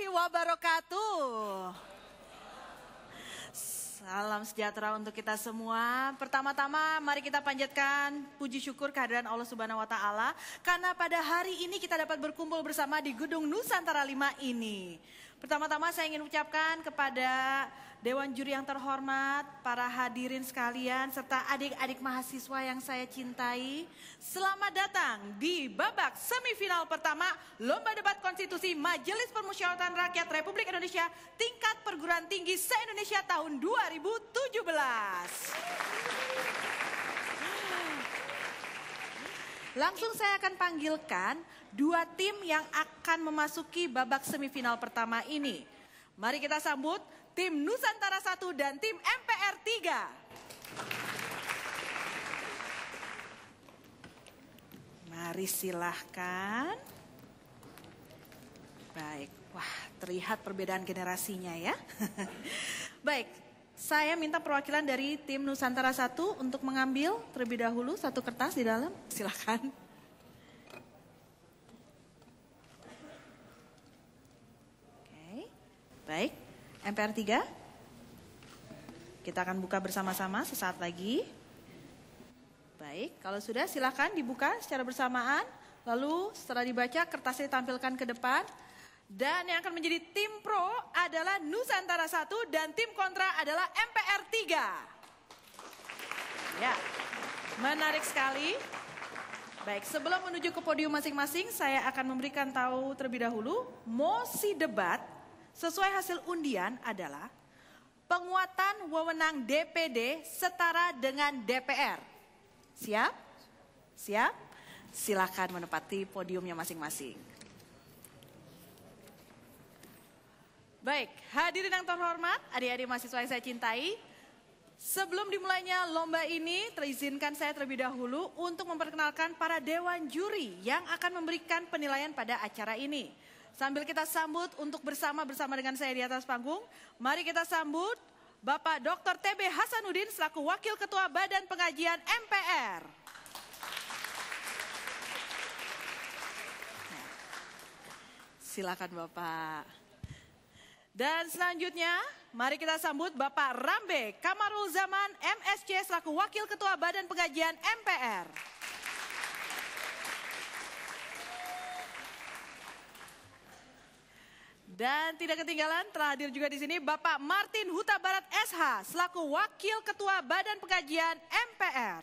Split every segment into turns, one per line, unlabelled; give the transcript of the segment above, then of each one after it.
wabarakatuh. Salam sejahtera untuk kita semua. Pertama-tama mari kita panjatkan puji syukur kehadiran Allah Subhanahu wa taala karena pada hari ini kita dapat berkumpul bersama di Gedung Nusantara 5 ini. Pertama-tama saya ingin ucapkan kepada Dewan Juri yang terhormat, para hadirin sekalian, serta adik-adik mahasiswa yang saya cintai. Selamat datang di babak semifinal pertama Lomba Debat Konstitusi Majelis Permusyawaratan Rakyat Republik Indonesia tingkat perguruan tinggi se-Indonesia tahun 2017. Langsung saya akan panggilkan dua tim yang akan memasuki babak semifinal pertama ini. Mari kita sambut tim Nusantara 1 dan tim MPR 3. Mari silahkan. Baik, wah terlihat perbedaan generasinya ya. Baik, saya minta perwakilan dari tim Nusantara 1 untuk mengambil terlebih dahulu satu kertas di dalam. Silahkan. Oke, baik. MPR 3. Kita akan buka bersama-sama sesaat lagi. Baik, kalau sudah silakan dibuka secara bersamaan. Lalu setelah dibaca kertasnya ditampilkan ke depan. Dan yang akan menjadi tim pro adalah Nusantara 1 dan tim kontra adalah MPR 3. Ya, menarik sekali. Baik, sebelum menuju ke podium masing-masing, saya akan memberikan tahu terlebih dahulu, mosi debat sesuai hasil undian adalah penguatan wewenang DPD setara dengan DPR. Siap? Siap? Silakan menempati podiumnya masing-masing. Baik, hadirin yang terhormat, adik-adik mahasiswa yang saya cintai. Sebelum dimulainya lomba ini, terizinkan saya terlebih dahulu untuk memperkenalkan para dewan juri yang akan memberikan penilaian pada acara ini. Sambil kita sambut untuk bersama dengan saya di atas panggung, mari kita sambut Bapak Dr. TB Hasanuddin selaku Wakil Ketua Badan Pengajian MPR. Silakan Bapak. Dan selanjutnya, mari kita sambut Bapak Rambe Kamarul Zaman MSC selaku Wakil Ketua Badan Pengajian MPR. Dan tidak ketinggalan telah hadir juga di sini Bapak Martin Huta Barat SH selaku Wakil Ketua Badan Pengajian MPR.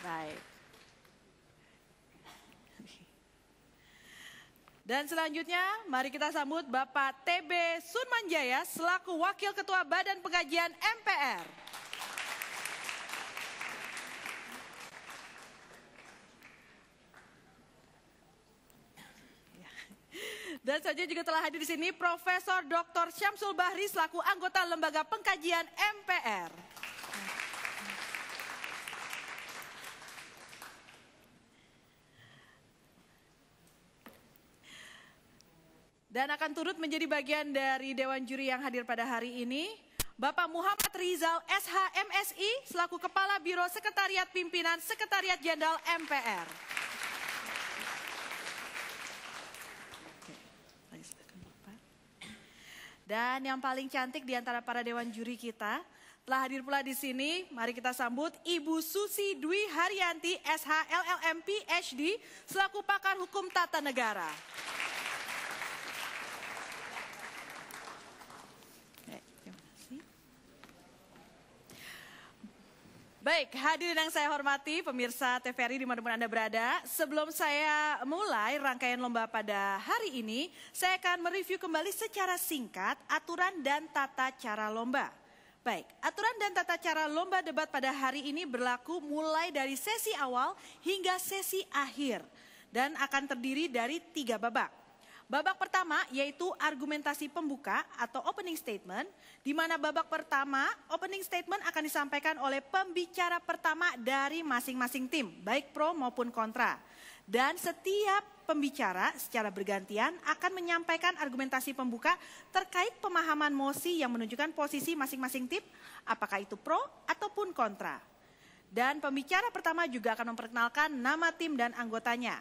Baik. Dan selanjutnya mari kita sambut Bapak TB Sunmanjaya selaku Wakil Ketua Badan Pengajian MPR. Dan saja juga telah hadir di sini Profesor Dr. Syamsul Bahri selaku anggota Lembaga Pengkajian MPR. Dan akan turut menjadi bagian dari Dewan Juri yang hadir pada hari ini, Bapak Muhammad Rizal SH MSI selaku Kepala Biro Sekretariat Pimpinan Sekretariat Jenderal MPR. Dan yang paling cantik di antara para Dewan Juri kita, telah hadir pula di sini, mari kita sambut Ibu Susi Dwi Haryanti SH LLM PhD selaku Pakar Hukum Tata Negara. Baik, hadirin yang saya hormati, pemirsa TVRI dimanapun Anda berada. Sebelum saya mulai rangkaian lomba pada hari ini, saya akan mereview kembali secara singkat aturan dan tata cara lomba. Baik, aturan dan tata cara lomba debat pada hari ini berlaku mulai dari sesi awal hingga sesi akhir. Dan akan terdiri dari 3 babak. Babak pertama yaitu argumentasi pembuka atau opening statement, di mana babak pertama opening statement akan disampaikan oleh pembicara pertama dari masing-masing tim, baik pro maupun kontra. Dan setiap pembicara secara bergantian akan menyampaikan argumentasi pembuka terkait pemahaman mosi yang menunjukkan posisi masing-masing tim, apakah itu pro ataupun kontra. Dan pembicara pertama juga akan memperkenalkan nama tim dan anggotanya.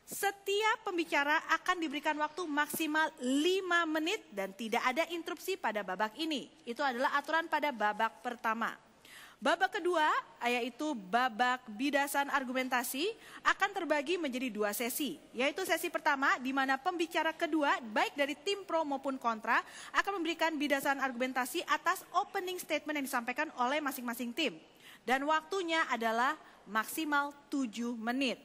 Setiap pembicara akan diberikan waktu maksimal 5 menit dan tidak ada interupsi pada babak ini. Itu adalah aturan pada babak pertama. Babak kedua, yaitu babak bidasan argumentasi, akan terbagi menjadi 2 sesi. Yaitu sesi pertama, di mana pembicara kedua, baik dari tim pro maupun kontra, akan memberikan bidasan argumentasi atas opening statement yang disampaikan oleh masing-masing tim. Dan waktunya adalah maksimal 7 menit.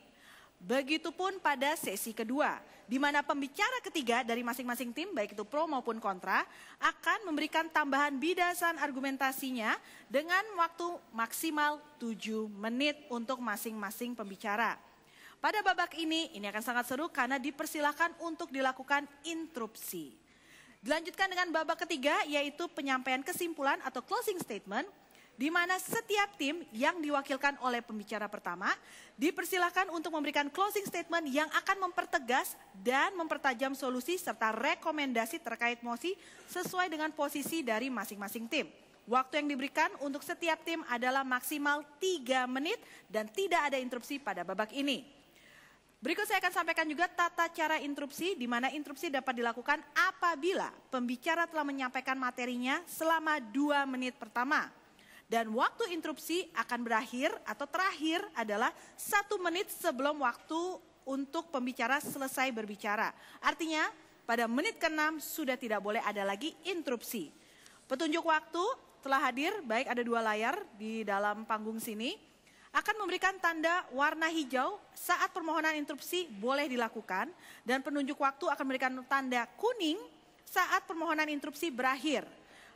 Begitupun pada sesi kedua, di mana pembicara ketiga dari masing-masing tim, baik itu pro maupun kontra, akan memberikan tambahan bidasan argumentasinya dengan waktu maksimal 7 menit untuk masing-masing pembicara. Pada babak ini akan sangat seru karena dipersilakan untuk dilakukan interupsi. Dilanjutkan dengan babak ketiga, yaitu penyampaian kesimpulan atau closing statement, di mana setiap tim yang diwakilkan oleh pembicara pertama dipersilakan untuk memberikan closing statement yang akan mempertegas dan mempertajam solusi serta rekomendasi terkait mosi sesuai dengan posisi dari masing-masing tim. Waktu yang diberikan untuk setiap tim adalah maksimal 3 menit dan tidak ada interupsi pada babak ini. Berikut saya akan sampaikan juga tata cara interupsi, di mana interupsi dapat dilakukan apabila pembicara telah menyampaikan materinya selama 2 menit pertama. Dan waktu interupsi akan berakhir atau terakhir adalah 1 menit sebelum waktu untuk pembicara selesai berbicara. Artinya pada menit ke-6 sudah tidak boleh ada lagi interupsi. Petunjuk waktu telah hadir, baik ada 2 layar di dalam panggung sini. Akan memberikan tanda warna hijau saat permohonan interupsi boleh dilakukan. Dan penunjuk waktu akan memberikan tanda kuning saat permohonan interupsi berakhir.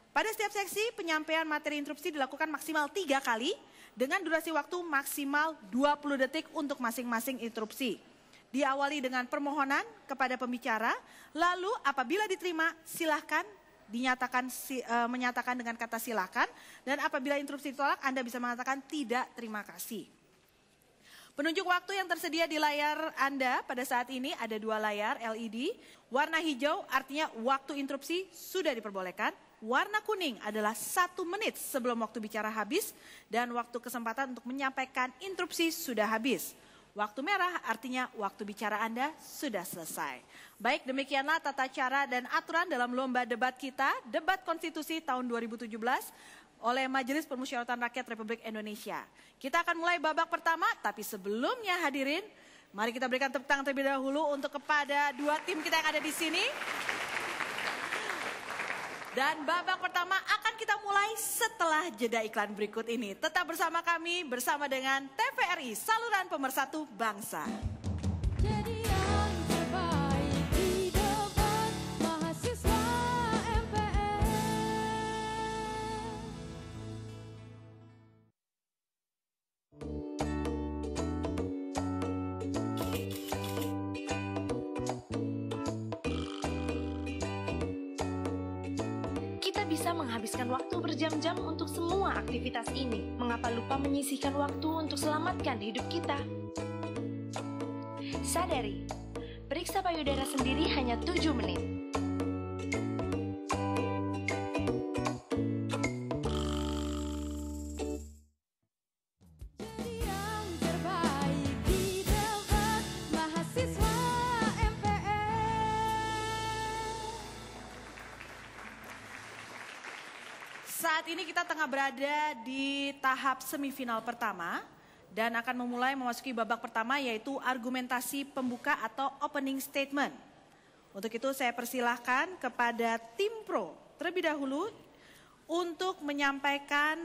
Pada setiap seksi, penyampaian materi interupsi dilakukan maksimal 3 kali dengan durasi waktu maksimal 20 detik untuk masing-masing interupsi. Diawali dengan permohonan kepada pembicara, lalu apabila diterima silahkan menyatakan dengan kata silakan, dan apabila interupsi ditolak Anda bisa mengatakan tidak terima kasih. Penunjuk waktu yang tersedia di layar Anda pada saat ini ada 2 layar LED. Warna hijau artinya waktu interupsi sudah diperbolehkan. Warna kuning adalah 1 menit sebelum waktu bicara habis dan waktu kesempatan untuk menyampaikan interupsi sudah habis. Waktu merah artinya waktu bicara Anda sudah selesai. Baik, demikianlah tata cara dan aturan dalam lomba debat kita, debat konstitusi tahun 2017 oleh Majelis Permusyawaratan Rakyat Republik Indonesia. Kita akan mulai babak pertama, tapi sebelumnya hadirin, mari kita berikan tepuk tangan terlebih dahulu untuk kepada 2 tim kita yang ada di sini. Dan babak pertama akan kita mulai setelah jeda iklan berikut ini. Tetap bersama kami, bersama dengan TVRI, saluran pemersatu bangsa.
Jadi yang terbaik di debat mahasiswa MPR.
Kita bisa menghabiskan waktu berjam-jam untuk semua aktivitas ini. Mengapa lupa menyisihkan waktu untuk selamatkan hidup kita? Sadari, periksa payudara sendiri hanya 7 menit.
Jadi yang terbaik di debat mahasiswa MPR.
Saat ini kita tengah berada di tahap semifinal pertama dan akan memulai memasuki babak pertama yaitu argumentasi pembuka atau opening statement. Untuk itu saya persilahkan kepada tim pro terlebih dahulu untuk menyampaikan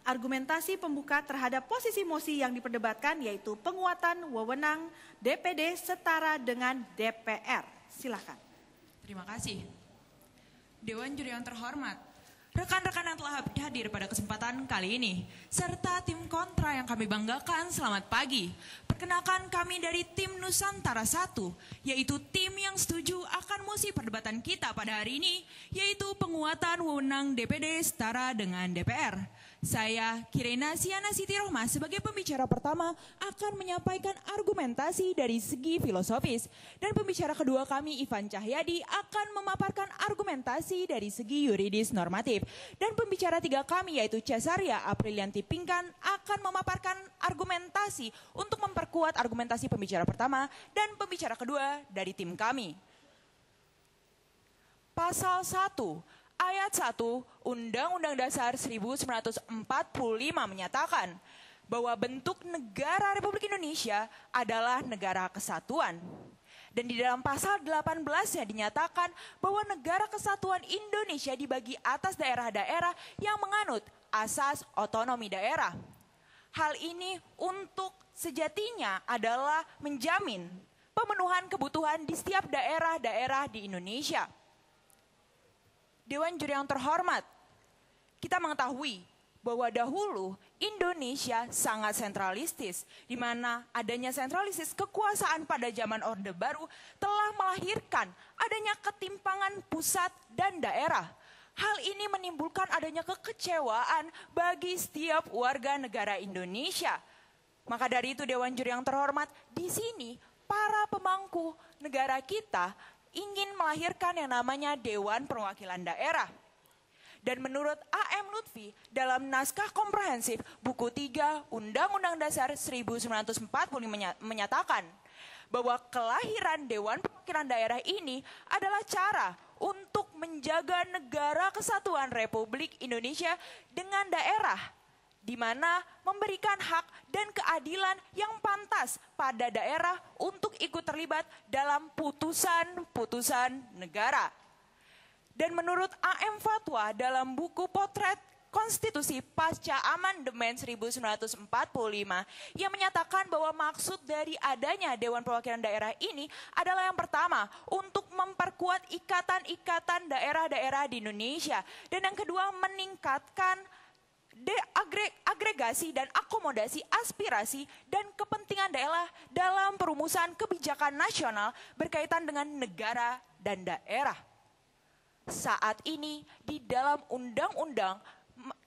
argumentasi pembuka terhadap posisi mosi yang diperdebatkan yaitu penguatan wewenang DPD setara dengan DPR. Silakan.
Terima kasih. Dewan Juri yang terhormat, rekan-rekan yang telah hadir pada kesempatan kali ini, serta tim kontra yang kami banggakan, selamat pagi. Perkenalkan kami dari tim Nusantara 1, yaitu tim yang setuju akan mosi perdebatan kita pada hari ini, yaitu penguatan wewenang DPD setara dengan DPR. Saya, Kirena Siana Siti Rohmah, sebagai pembicara pertama akan menyampaikan argumentasi dari segi filosofis. Dan pembicara kedua kami, Ivan Cahyadi, akan memaparkan argumentasi dari segi yuridis normatif. Dan pembicara tiga kami, yaitu Cesaria Aprilianti Pingkan, akan memaparkan argumentasi untuk memperkuat argumentasi pembicara pertama dan pembicara kedua dari tim kami. Pasal 1, Ayat 1 Undang-Undang Dasar 1945 menyatakan bahwa bentuk negara Republik Indonesia adalah negara kesatuan. Dan di dalam pasal 18-nya dinyatakan bahwa negara kesatuan Indonesia dibagi atas daerah-daerah yang menganut asas otonomi daerah. Hal ini untuk sejatinya adalah menjamin pemenuhan kebutuhan di setiap daerah-daerah di Indonesia. Dewan Juri yang terhormat, kita mengetahui bahwa dahulu Indonesia sangat sentralistis, di mana adanya sentralistis kekuasaan pada zaman Orde Baru telah melahirkan adanya ketimpangan pusat dan daerah. Hal ini menimbulkan adanya kekecewaan bagi setiap warga negara Indonesia. Maka dari itu Dewan Juri yang terhormat, di sini para pemangku negara kita ingin melahirkan yang namanya Dewan Perwakilan Daerah. Dan menurut A.M. Lutfi dalam naskah komprehensif buku 3 Undang-Undang Dasar 1945 menyatakan bahwa kelahiran Dewan Perwakilan Daerah ini adalah cara untuk menjaga negara kesatuan Republik Indonesia dengan daerah, di mana memberikan hak dan keadilan yang pantas pada daerah untuk ikut terlibat dalam putusan-putusan negara. Dan menurut A.M. Fatwa dalam buku Potret Konstitusi Pasca Amandemen 1945, ia menyatakan bahwa maksud dari adanya Dewan Perwakilan Daerah ini adalah yang pertama, untuk memperkuat ikatan-ikatan daerah-daerah di Indonesia. Dan yang kedua, meningkatkan agregasi dan akomodasi aspirasi dan kepentingan daerah dalam perumusan kebijakan nasional berkaitan dengan negara dan daerah. Saat ini di dalam Undang-Undang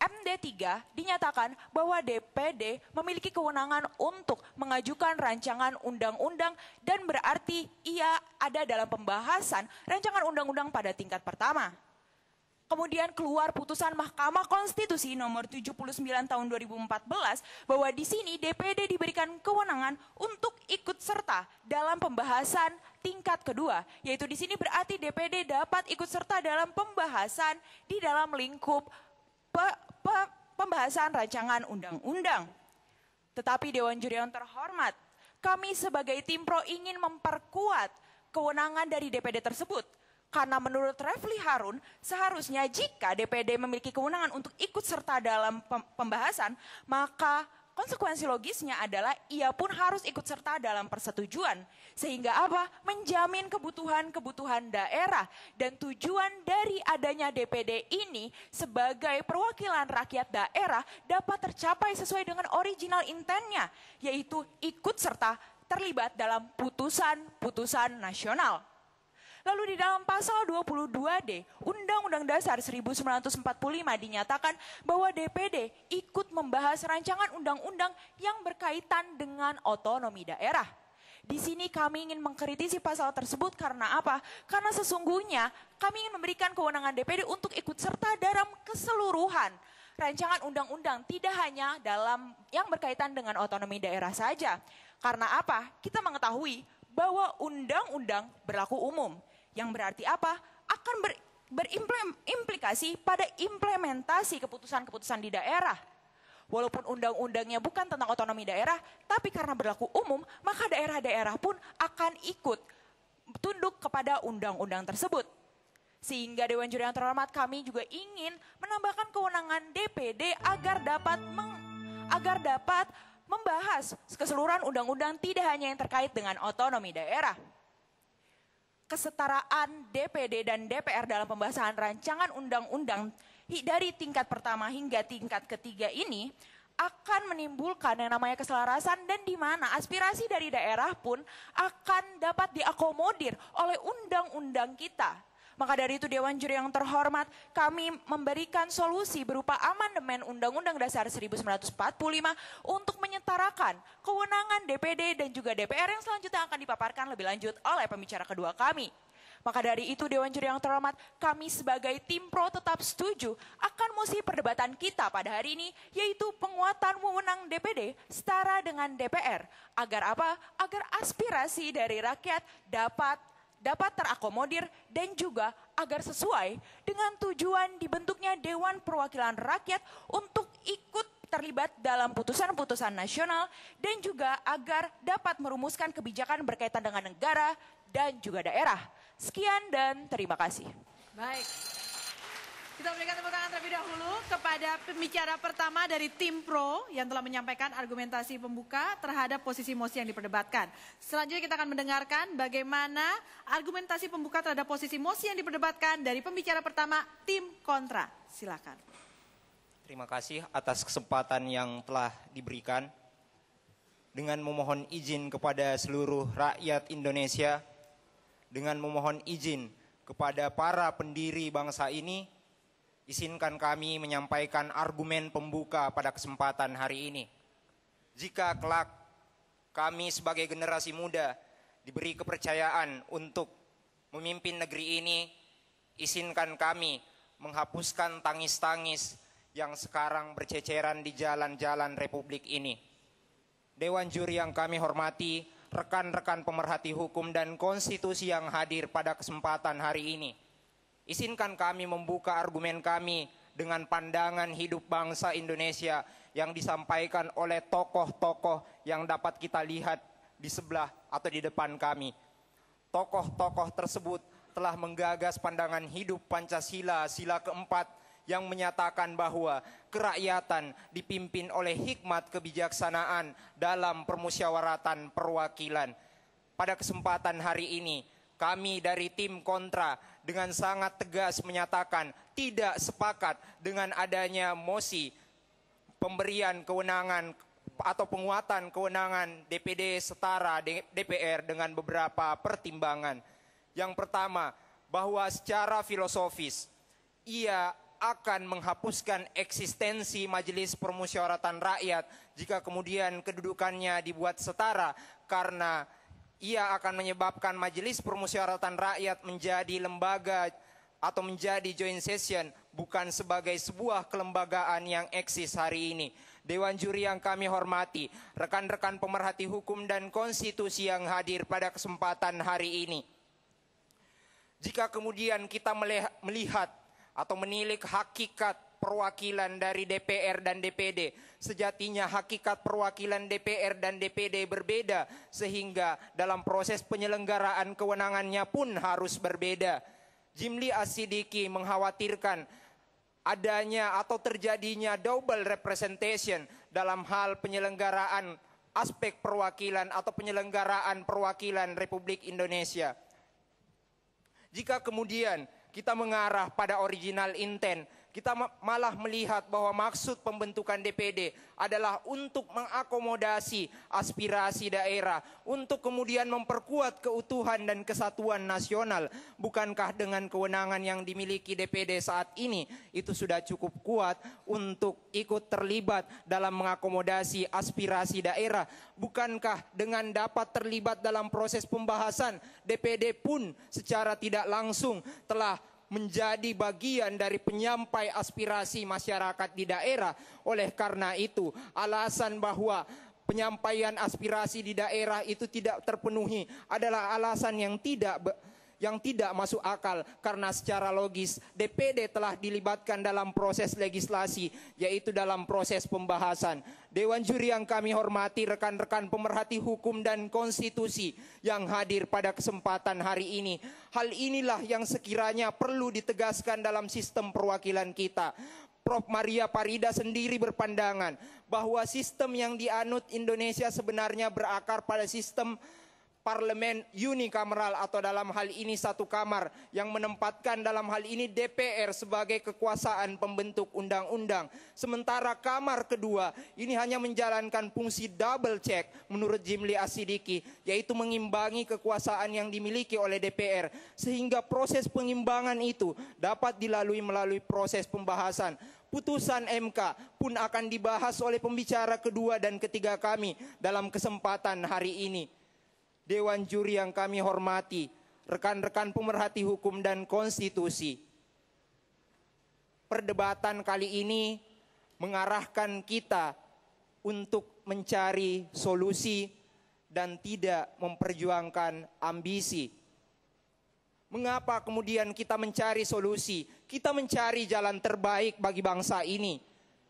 MD3 dinyatakan bahwa DPD memiliki kewenangan untuk mengajukan rancangan undang-undang dan berarti ia ada dalam pembahasan rancangan undang-undang pada tingkat pertama. Kemudian keluar putusan Mahkamah Konstitusi nomor 79 tahun 2014 bahwa di sini DPD diberikan kewenangan untuk ikut serta dalam pembahasan tingkat kedua, yaitu di sini berarti DPD dapat ikut serta dalam pembahasan di dalam lingkup pembahasan rancangan undang-undang. Tetapi Dewan Juri yang terhormat, kami sebagai tim pro ingin memperkuat kewenangan dari DPD tersebut. Karena menurut Refli Harun, seharusnya jika DPD memiliki kewenangan untuk ikut serta dalam pembahasan, maka konsekuensi logisnya adalah ia pun harus ikut serta dalam persetujuan. Sehingga apa? Menjamin kebutuhan-kebutuhan daerah. Dan tujuan dari adanya DPD ini sebagai perwakilan rakyat daerah dapat tercapai sesuai dengan original intentnya, yaitu ikut serta terlibat dalam putusan-putusan nasional. Lalu di dalam pasal 22D Undang-Undang Dasar 1945 dinyatakan bahwa DPD ikut membahas rancangan undang-undang yang berkaitan dengan otonomi daerah. Di sini kami ingin mengkritisi pasal tersebut karena apa? Karena sesungguhnya kami ingin memberikan kewenangan DPD untuk ikut serta dalam keseluruhan rancangan undang-undang, tidak hanya dalam yang berkaitan dengan otonomi daerah saja. Karena apa? Kita mengetahui bahwa undang-undang berlaku umum. Yang berarti apa? Akan berimplikasi pada implementasi keputusan-keputusan di daerah. Walaupun undang-undangnya bukan tentang otonomi daerah, tapi karena berlaku umum, maka daerah-daerah pun akan ikut tunduk kepada undang-undang tersebut. Sehingga Dewan Juri yang terhormat, kami juga ingin menambahkan kewenangan DPD agar dapat membahas keseluruhan undang-undang, tidak hanya yang terkait dengan otonomi daerah. Kesetaraan DPD dan DPR dalam pembahasan rancangan undang-undang dari tingkat pertama hingga tingkat ketiga ini akan menimbulkan yang namanya keselarasan, dan di mana aspirasi dari daerah pun akan dapat diakomodir oleh undang-undang kita.
Maka dari itu Dewan Juri yang terhormat, kami memberikan solusi berupa amandemen Undang-Undang Dasar 1945 untuk menyetarakan kewenangan DPD dan juga DPR yang selanjutnya akan dipaparkan lebih lanjut oleh pembicara kedua kami. Maka dari itu Dewan Juri yang terhormat, kami sebagai tim pro tetap setuju akan mosi perdebatan kita pada hari ini, yaitu penguatan wewenang DPD setara dengan DPR. Agar apa? Agar aspirasi dari rakyat dapat terakomodir dan juga agar sesuai dengan tujuan dibentuknya Dewan Perwakilan Rakyat untuk ikut terlibat dalam putusan-putusan nasional dan juga agar dapat merumuskan kebijakan berkaitan dengan negara dan juga daerah. Sekian dan terima kasih.
Baik. Kita berikan tepuk tangan terlebih dahulu kepada pembicara pertama dari tim pro yang telah menyampaikan argumentasi pembuka terhadap posisi mosi yang diperdebatkan. Selanjutnya kita akan mendengarkan bagaimana argumentasi pembuka terhadap posisi mosi yang diperdebatkan dari pembicara pertama tim kontra. Silakan.
Terima kasih atas kesempatan yang telah diberikan. Dengan memohon izin kepada seluruh rakyat Indonesia, dengan memohon izin kepada para pendiri bangsa ini, izinkan kami menyampaikan argumen pembuka pada kesempatan hari ini. Jika kelak kami sebagai generasi muda diberi kepercayaan untuk memimpin negeri ini, izinkan kami menghapuskan tangis-tangis yang sekarang berceceran di jalan-jalan Republik ini. Dewan Juri yang kami hormati, rekan-rekan pemerhati hukum dan konstitusi yang hadir pada kesempatan hari ini, izinkan kami membuka argumen kami dengan pandangan hidup bangsa Indonesia yang disampaikan oleh tokoh-tokoh yang dapat kita lihat di sebelah atau di depan kami. Tokoh-tokoh tersebut telah menggagas pandangan hidup Pancasila, sila keempat, yang menyatakan bahwa kerakyatan dipimpin oleh hikmat kebijaksanaan dalam permusyawaratan perwakilan. Pada kesempatan hari ini, kami dari tim kontra dengan sangat tegas menyatakan tidak sepakat dengan adanya mosi pemberian kewenangan atau penguatan kewenangan DPD setara DPR dengan beberapa pertimbangan. Yang pertama, bahwa secara filosofis ia akan menghapuskan eksistensi Majelis Permusyawaratan Rakyat jika kemudian kedudukannya dibuat setara, karena ia akan menyebabkan Majelis Permusyawaratan Rakyat menjadi lembaga atau menjadi joint session, bukan sebagai sebuah kelembagaan yang eksis hari ini. Dewan Juri yang kami hormati, rekan-rekan pemerhati hukum dan konstitusi yang hadir pada kesempatan hari ini, jika kemudian kita melihat atau menilik hakikat perwakilan dari DPR dan DPD, sejatinya hakikat perwakilan DPR dan DPD berbeda, sehingga dalam proses penyelenggaraan kewenangannya pun harus berbeda. Jimli As-Siddiqi mengkhawatirkan adanya atau terjadinya double representation dalam hal penyelenggaraan aspek perwakilan atau penyelenggaraan perwakilan Republik Indonesia. Jika kemudian kita mengarah pada original intent, kita malah melihat bahwa maksud pembentukan DPD adalah untuk mengakomodasi aspirasi daerah, untuk kemudian memperkuat keutuhan dan kesatuan nasional. Bukankah dengan kewenangan yang dimiliki DPD saat ini, itu sudah cukup kuat untuk ikut terlibat dalam mengakomodasi aspirasi daerah? Bukankah dengan dapat terlibat dalam proses pembahasan, DPD pun secara tidak langsung telah menjadi bagian dari penyampai aspirasi masyarakat di daerah? Oleh karena itu, alasan bahwa penyampaian aspirasi di daerah itu tidak terpenuhi adalah alasan yang tidak masuk akal, karena secara logis DPD telah dilibatkan dalam proses legislasi, yaitu dalam proses pembahasan. Dewan Juri yang kami hormati, rekan-rekan pemerhati hukum dan konstitusi yang hadir pada kesempatan hari ini, hal inilah yang sekiranya perlu ditegaskan dalam sistem perwakilan kita. Prof. Maria Parida sendiri berpandangan bahwa sistem yang dianut Indonesia sebenarnya berakar pada sistem parlemen unikameral atau dalam hal ini satu kamar yang menempatkan dalam hal ini DPR sebagai kekuasaan pembentuk undang-undang. Sementara kamar kedua ini hanya menjalankan fungsi double check menurut Jimli Asidiki, yaitu mengimbangi kekuasaan yang dimiliki oleh DPR sehingga proses pengimbangan itu dapat dilalui melalui proses pembahasan. Putusan MK pun akan dibahas oleh pembicara kedua dan ketiga kami dalam kesempatan hari ini. Dewan juri yang kami hormati, rekan-rekan pemerhati hukum dan konstitusi. Perdebatan kali ini mengarahkan kita untuk mencari solusi dan tidak memperjuangkan ambisi. Mengapa kemudian kita mencari solusi? Kita mencari jalan terbaik bagi bangsa ini.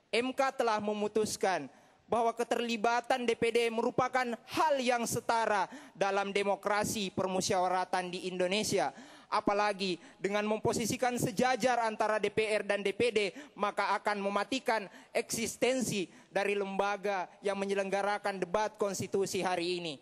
MK telah memutuskan bahwa keterlibatan DPD merupakan hal yang setara dalam demokrasi permusyawaratan di Indonesia. Apalagi dengan memposisikan sejajar antara DPR dan DPD, maka akan mematikan eksistensi dari lembaga yang menyelenggarakan debat konstitusi hari ini.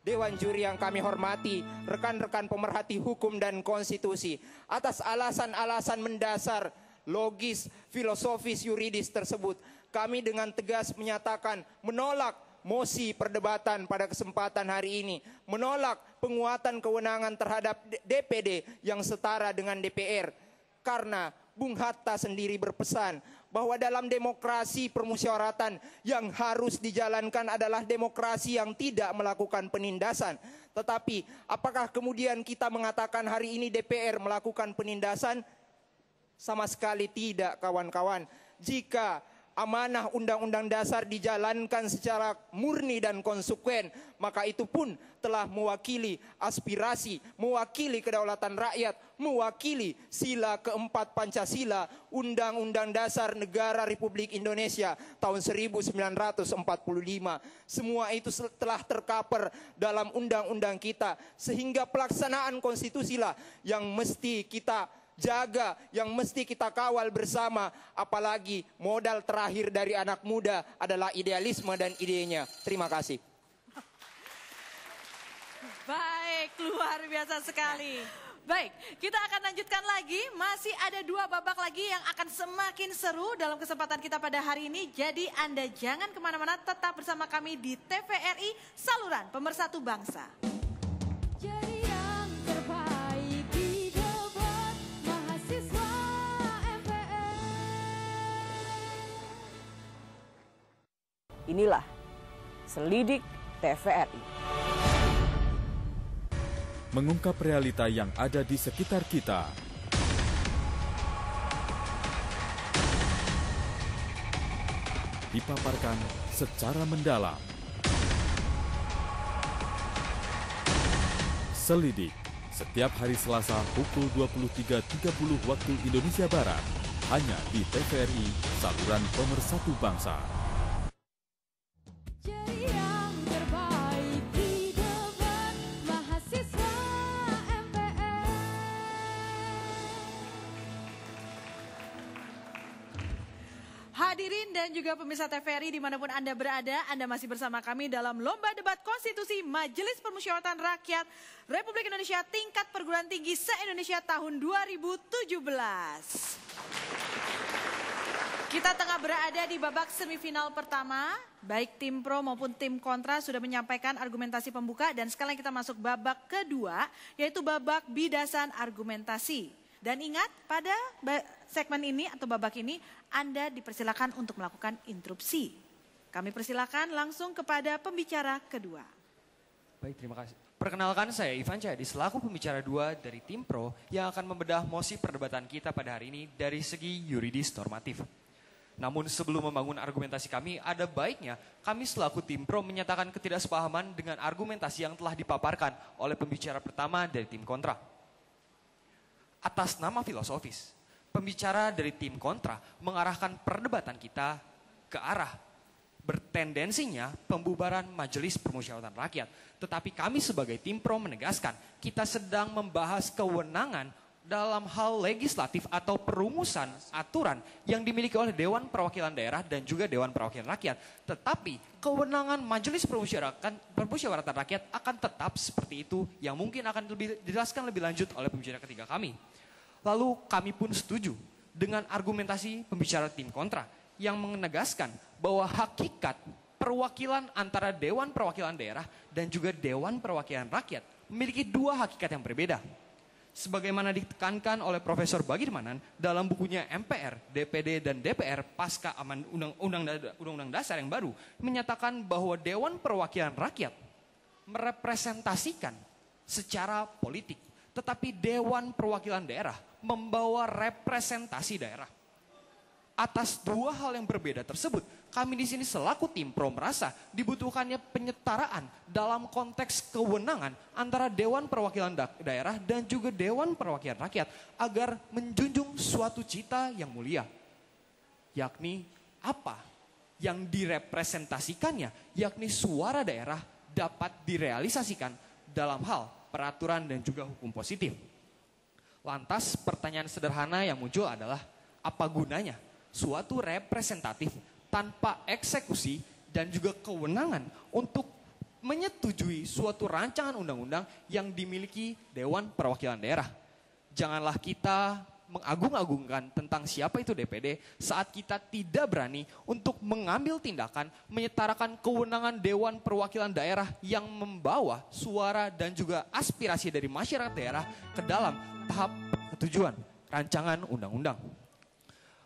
Dewan juri yang kami hormati, rekan-rekan pemerhati hukum dan konstitusi, atas alasan-alasan mendasar, logis, filosofis, yuridis tersebut, kami dengan tegas menyatakan menolak mosi perdebatan pada kesempatan hari ini, menolak penguatan kewenangan terhadap DPD yang setara dengan DPR. Karena Bung Hatta sendiri berpesan bahwa dalam demokrasi permusyawaratan yang harus dijalankan adalah demokrasi yang tidak melakukan penindasan. Tetapi apakah kemudian kita mengatakan hari ini DPR melakukan penindasan? Sama sekali tidak, kawan-kawan. Jika amanah Undang-Undang Dasar dijalankan secara murni dan konsekuen, maka itu pun telah mewakili aspirasi, mewakili kedaulatan rakyat, mewakili sila keempat Pancasila, Undang-Undang Dasar Negara Republik Indonesia tahun 1945. Semua itu telah tercover dalam undang-undang kita, sehingga pelaksanaan konstitusi lah yang mesti kita jaga, yang mesti kita kawal bersama. Apalagi modal terakhir dari anak muda adalah idealisme dan idenya. Terima kasih.
Baik, luar biasa sekali. Baik, kita akan lanjutkan lagi. Masih ada 2 babak lagi yang akan semakin seru dalam kesempatan kita pada hari ini. Jadi Anda jangan kemana-mana, tetap bersama kami di TVRI, saluran pemersatu bangsa.
Jadi yang terbaik di debat mahasiswa MPR.
Inilah Selidik TVRI.
Mengungkap realita yang ada di sekitar kita. Dipaparkan secara mendalam. Selidik, setiap hari Selasa pukul 23.30 waktu Indonesia Barat, hanya di TVRI, saluran pemersatu bangsa.
Jadi yang terbaik di debat mahasiswa MPR.
Hadirin dan juga pemirsa TVRI dimanapun Anda berada, Anda masih bersama kami dalam Lomba Debat Konstitusi Majelis Permusyawaratan Rakyat Republik Indonesia tingkat perguruan tinggi se-Indonesia tahun 2017. Kita tengah berada di babak semifinal pertama, baik tim pro maupun tim kontra sudah menyampaikan argumentasi pembuka dan sekarang kita masuk babak kedua, yaitu babak bidasan argumentasi. Dan ingat, pada segmen ini atau babak ini Anda dipersilakan untuk melakukan interupsi. Kami persilakan langsung kepada pembicara kedua.
Baik, terima kasih. Perkenalkan, saya Ivan Cahyadi selaku pembicara 2 dari tim pro yang akan membedah mosi perdebatan kita pada hari ini dari segi yuridis normatif. Namun sebelum membangun argumentasi kami, ada baiknya kami selaku tim pro menyatakan ketidaksepahaman dengan argumentasi yang telah dipaparkan oleh pembicara pertama dari tim kontra. Atas nama filosofis, pembicara dari tim kontra mengarahkan perdebatan kita ke arah bertendensinya pembubaran Majelis Permusyawaratan Rakyat. Tetapi kami sebagai tim pro menegaskan kita sedang membahas kewenangan dalam hal legislatif atau perumusan aturan yang dimiliki oleh Dewan Perwakilan Daerah dan juga Dewan Perwakilan Rakyat. Tetapi kewenangan Majelis Permusyawaratan Rakyat akan tetap seperti itu yang mungkin akan dijelaskan lebih lanjut oleh pembicara ketiga kami. Lalu kami pun setuju dengan argumentasi pembicara tim kontra yang menegaskan bahwa hakikat perwakilan antara Dewan Perwakilan Daerah dan juga Dewan Perwakilan Rakyat memiliki dua hakikat yang berbeda. Sebagaimana ditekankan oleh Profesor Bagirmanan dalam bukunya MPR, DPD, dan DPR pasca Undang-Undang Dasar yang baru, menyatakan bahwa Dewan Perwakilan Rakyat merepresentasikan secara politik, tetapi Dewan Perwakilan Daerah membawa representasi daerah. Atas dua hal yang berbeda tersebut, kami di sini selaku tim pro merasa dibutuhkannya penyetaraan dalam konteks kewenangan antara Dewan Perwakilan Daerah dan juga Dewan Perwakilan Rakyat agar menjunjung suatu cita yang mulia. Yakni apa yang direpresentasikannya, yakni suara daerah dapat direalisasikan dalam hal peraturan dan juga hukum positif. Lantas pertanyaan sederhana yang muncul adalah apa gunanya suatu representatif tanpa eksekusi dan juga kewenangan untuk menyetujui suatu rancangan undang-undang yang dimiliki Dewan Perwakilan Daerah. Janganlah kita mengagung-agungkan tentang siapa itu DPD saat kita tidak berani untuk mengambil tindakan menyetarakan kewenangan Dewan Perwakilan Daerah yang membawa suara dan juga aspirasi dari masyarakat daerah ke dalam tahap ketujuan rancangan undang-undang.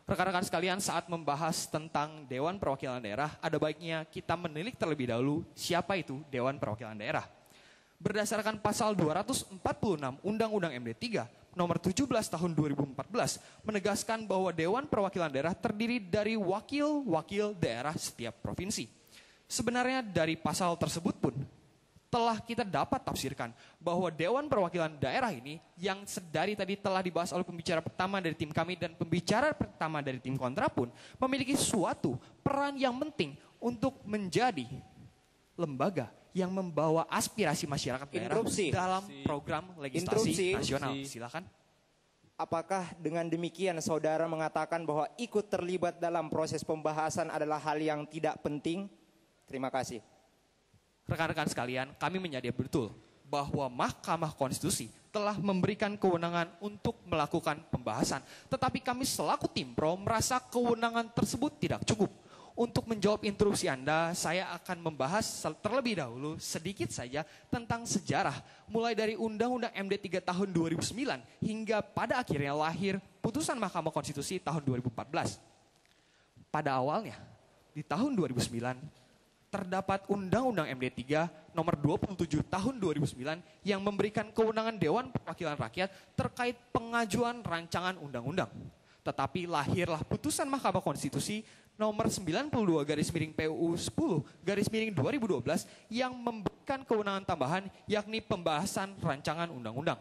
Rekan-rekan sekalian, saat membahas tentang Dewan Perwakilan Daerah, ada baiknya kita menilik terlebih dahulu siapa itu Dewan Perwakilan Daerah. Berdasarkan pasal 246 Undang-Undang MD 3 nomor 17 tahun 2014 menegaskan bahwa Dewan Perwakilan Daerah terdiri dari wakil-wakil daerah setiap provinsi. Sebenarnya dari pasal tersebut pun telah kita dapat tafsirkan bahwa Dewan Perwakilan Daerah ini yang dari tadi telah dibahas oleh pembicara pertama dari tim kami dan pembicara pertama dari tim kontra pun memiliki suatu peran yang penting untuk menjadi lembaga yang membawa aspirasi masyarakat daerah dalam program legislasi nasional. Silakan.
Apakah dengan demikian saudara mengatakan bahwa ikut terlibat dalam proses pembahasan adalah hal yang tidak penting? Terima kasih.
Rekan-rekan sekalian, kami menyadari betul bahwa Mahkamah Konstitusi telah memberikan kewenangan untuk melakukan pembahasan. Tetapi kami selaku tim pro merasa kewenangan tersebut tidak cukup. Untuk menjawab interupsi Anda, saya akan membahas terlebih dahulu sedikit saja tentang sejarah. Mulai dari Undang-Undang MD 3 tahun 2009 hingga pada akhirnya lahir putusan Mahkamah Konstitusi tahun 2014. Pada awalnya, di tahun 2009, terdapat Undang-Undang MD 3 nomor 27 tahun 2009 yang memberikan kewenangan Dewan Perwakilan Rakyat terkait pengajuan rancangan undang-undang. Tetapi lahirlah putusan Mahkamah Konstitusi nomor 92 garis miring PUU 10 garis miring 2012 yang memberikan kewenangan tambahan yakni pembahasan rancangan undang-undang.